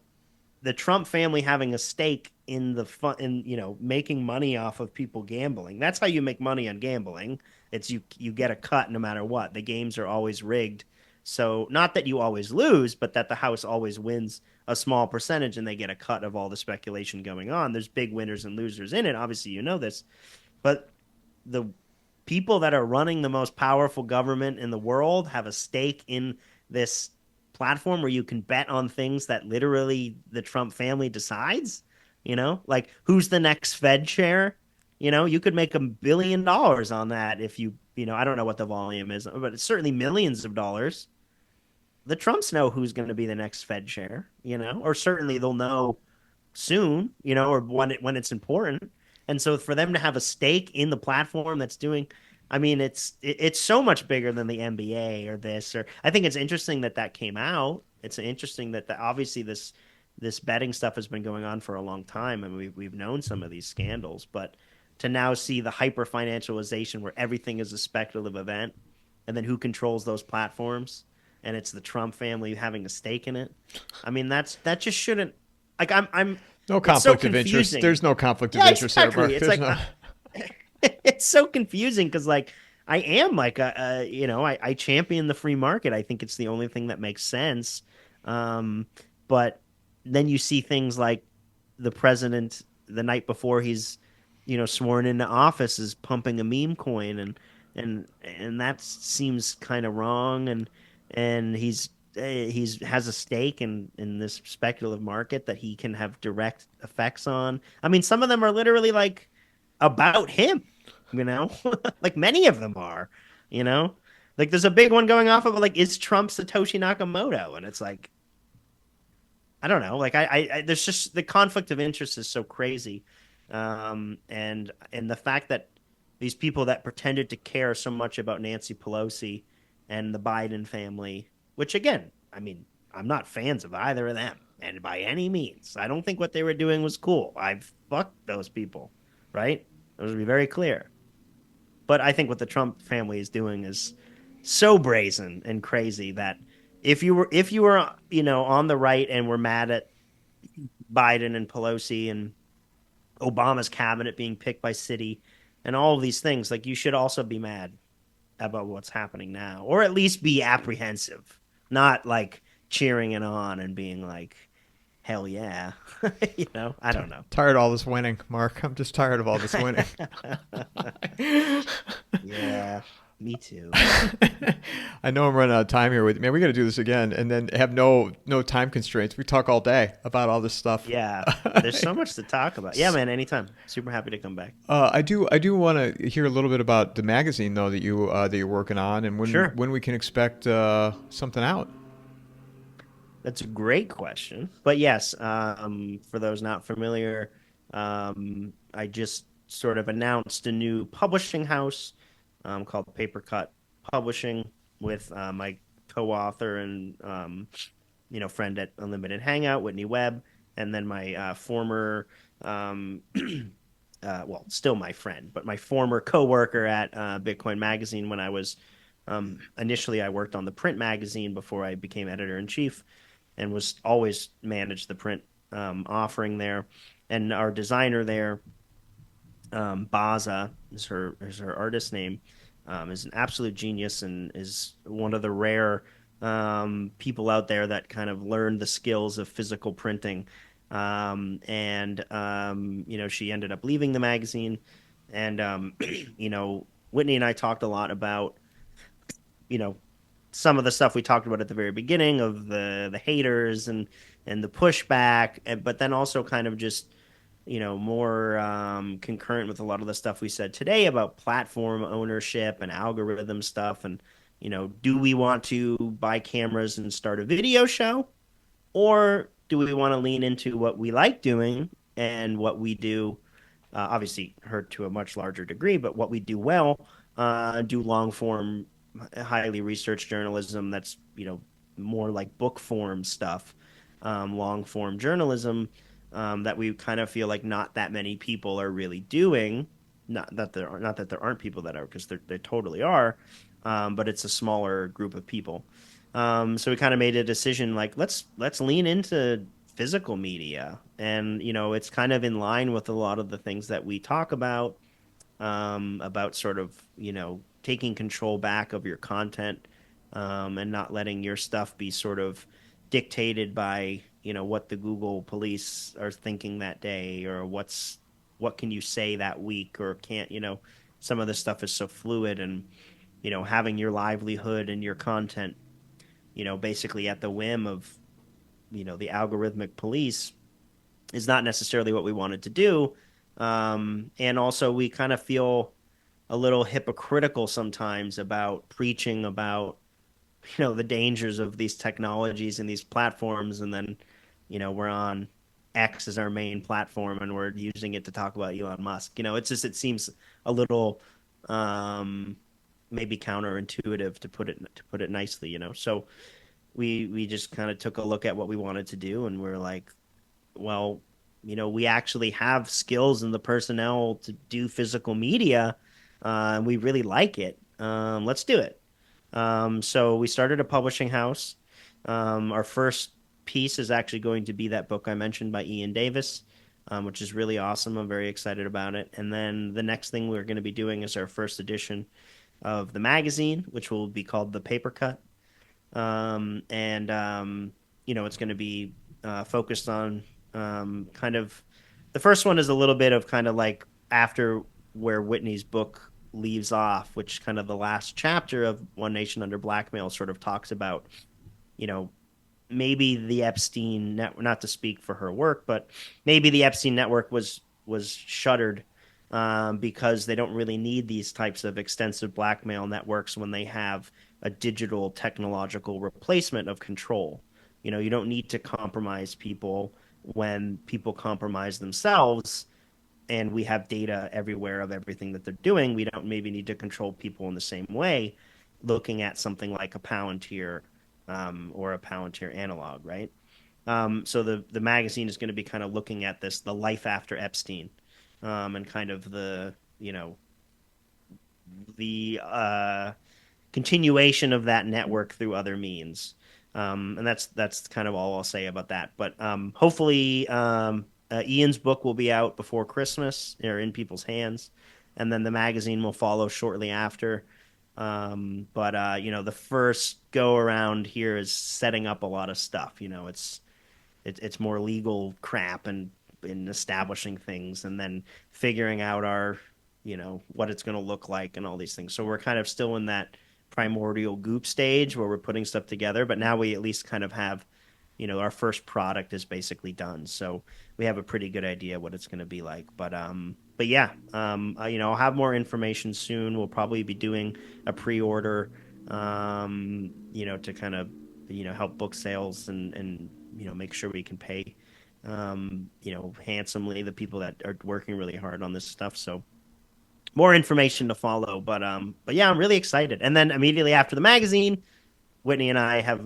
the Trump family having a stake in the fun, in making money off of people gambling. That's how you make money on gambling. It's you get a cut no matter what. The games are always rigged. So not that you always lose, but that the house always wins a small percentage and they get a cut of all the speculation going on. There's big winners and losers in it. Obviously, you know this. But the people that are running the most powerful government in the world have a stake in this platform where you can bet on things that literally the Trump family decides. Like who's the next Fed chair? You could make $1 billion on that if I don't know what the volume is, but it's certainly millions of dollars. The Trumps know who's going to be the next Fed chair, or certainly they'll know soon, or when it's important. And so for them to have a stake in the platform that's doing, I mean, it's so much bigger than the NBA or this. Or I think it's interesting that that came out. It's interesting that obviously this betting stuff has been going on for a long time, and we've known some of these scandals, but to now see the hyper financialization where everything is a speculative event, and then who controls those platforms, and it's the Trump family having a stake in it. I mean, that just shouldn't, like, I'm No it's so conflict of interest. confusing. There's no conflict of Yeah, interest there, exactly. Mark. It's There's like no. it's so confusing because like I am like I champion the free market. I think it's the only thing that makes sense. Um, but then you see things like the president the night before he's sworn into office is pumping a meme coin, and that seems kind of wrong, and he's has a stake in this speculative market that he can have direct effects on. I mean, some of them are literally like about him, you know, like many of them are, you know, like there's a big one going off of like, is Trump Satoshi Nakamoto? And it's like, I don't know. Like there's just the conflict of interest is so crazy. And the fact that these people that pretended to care so much about Nancy Pelosi and the Biden family, which again, I mean, I'm not fans of either of them, and by any means, I don't think what they were doing was cool. I fucked those people, right? Those would be very clear. But I think what the Trump family is doing is so brazen and crazy that if you were on the right and were mad at Biden and Pelosi and Obama's cabinet being picked by city and all of these things, like you should also be mad about what's happening now, or at least be apprehensive, not like cheering it on and being like, hell yeah. I don't know. Tired of all this winning, Mark. I'm just tired of all this winning. Yeah. Me too. I know I'm running out of time here with man. We got to do this again, and then have no time constraints. We talk all day about all this stuff. Yeah, there's so much to talk about. Yeah, man, anytime. Super happy to come back. I do want to hear a little bit about the magazine though that you're working on, and Sure. when we can expect something out. That's a great question. But yes, for those not familiar, I just sort of announced a new publishing house called Papercut Publishing with my co-author and friend at Unlimited Hangout, Whitney Webb, and then my former, um, well, still my friend, but my former coworker at Bitcoin Magazine when I was initially I worked on the print magazine before I became editor in chief and was always managed the print offering there. And our designer there, Baza is her artist name, is an absolute genius and is one of the rare people out there that kind of learned the skills of physical printing. She ended up leaving the magazine, and Whitney and I talked a lot about you know some of the stuff we talked about at the very beginning of the haters and the pushback, but then also kind of just more concurrent with a lot of the stuff we said today about platform ownership and algorithm stuff, and do we want to buy cameras and start a video show, or do we want to lean into what we like doing and what we do, obviously her to a much larger degree, but what we do well, do long form, highly researched journalism that's more like book form stuff, long form journalism that we kind of feel like not that many people are really doing. Not that there aren't people that are, because they totally are, but it's a smaller group of people. So we kind of made a decision like let's lean into physical media, and it's kind of in line with a lot of the things that we talk about sort of taking control back of your content, and not letting your stuff be sort of dictated by what the Google police are thinking that day, or what can you say that week, or can't. Some of this stuff is so fluid, and having your livelihood and your content basically at the whim of the algorithmic police is not necessarily what we wanted to do. And also, we kind of feel a little hypocritical sometimes about preaching about the dangers of these technologies and these platforms, and then we're on X as our main platform and we're using it to talk about Elon Musk. It seems a little maybe counterintuitive, to put it nicely. So we just kind of took a look at what we wanted to do, and we're like, well, we actually have skills and the personnel to do physical media, and we really like it. Let's do it. So we started a publishing house. Our first piece is actually going to be that book I mentioned by Ian Davis, which is really awesome. I'm very excited about it. And then the next thing we're going to be doing is our first edition of the magazine, which will be called The Paper Cut. And it's going to be focused on kind of the first one is a little bit of kind of like after where Whitney's book leaves off, which kind of the last chapter of One Nation Under Blackmail sort of talks about, you know, maybe the Epstein net, not to speak for her work, but maybe the Epstein network was shuttered because they don't really need these types of extensive blackmail networks when they have a digital technological replacement of control. You don't need to compromise people when people compromise themselves, and we have data everywhere of everything that they're doing. We don't maybe need to control people in the same way, looking at something like a Palantir, or a Palantir analog, right? So the magazine is going to be kind of looking at this, the life after Epstein, and kind of the continuation of that network through other means. And that's kind of all I'll say about that. But hopefully, Ian's book will be out before Christmas or in people's hands, and then the magazine will follow shortly after. But the first go around here is setting up a lot of stuff. It's more legal crap and in establishing things, and then figuring out our what it's going to look like and all these things. So we're kind of still in that primordial goop stage where we're putting stuff together, but now we at least kind of have, our first product is basically done. So we have a pretty good idea what it's going to be like. But yeah, I'll have more information soon. We'll probably be doing a pre-order, to kind of, help book sales and make sure we can pay, handsomely the people that are working really hard on this stuff. So more information to follow, but yeah, I'm really excited. And then immediately after the magazine, Whitney and I have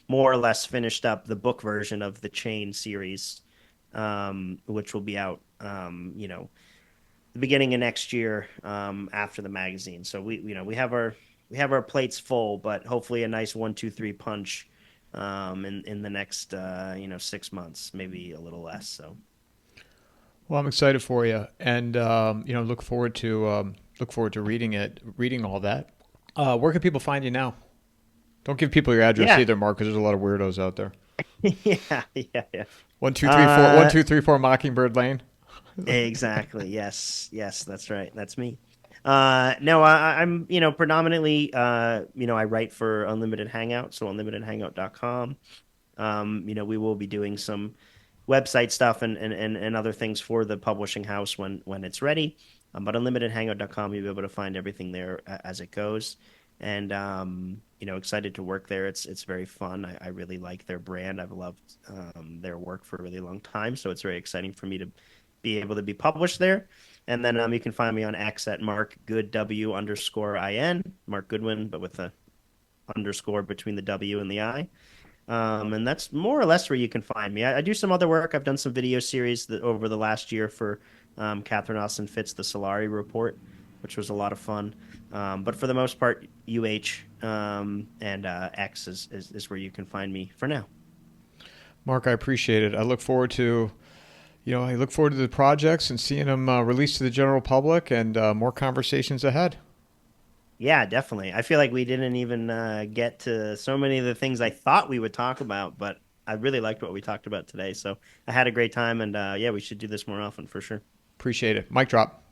more or less finished up the book version of the Chain series, which will be out, the beginning of next year, after the magazine. So we have our plates full, but hopefully a nice 1, 2, 3 punch, in the next 6 months, maybe a little less. So Well, I'm excited for you, and look forward to reading all that. Where can people find you now? Don't give people your address yeah, either, Mark, because there's a lot of weirdos out there. yeah, yeah, yeah. 1234, Uh, 1234 Mockingbird Lane. Exactly. Yes. Yes, that's right. That's me. No, I'm, predominantly, I write for Unlimited Hangout, so unlimitedhangout.com. We will be doing some website stuff and other things for the publishing house when it's ready. But unlimitedhangout.com, you'll be able to find everything there as it goes. And, excited to work there. It's very fun. I really like their brand. I've loved their work for a really long time. So it's very exciting for me to be able to be published there. And then you can find me on X at MarkGoodW_IN, Mark Goodwin, but with a underscore between the W and the I. And that's more or less where you can find me. I do some other work. I've done some video series over the last year for Catherine Austin Fitz, the Solari Report, which was a lot of fun. But for the most part, and X is where you can find me for now. Mark, I appreciate it. I look forward to the projects and seeing them released to the general public, and more conversations ahead. Yeah, definitely. I feel like we didn't even get to so many of the things I thought we would talk about, but I really liked what we talked about today. So I had a great time, and yeah, we should do this more often for sure. Appreciate it. Mic drop.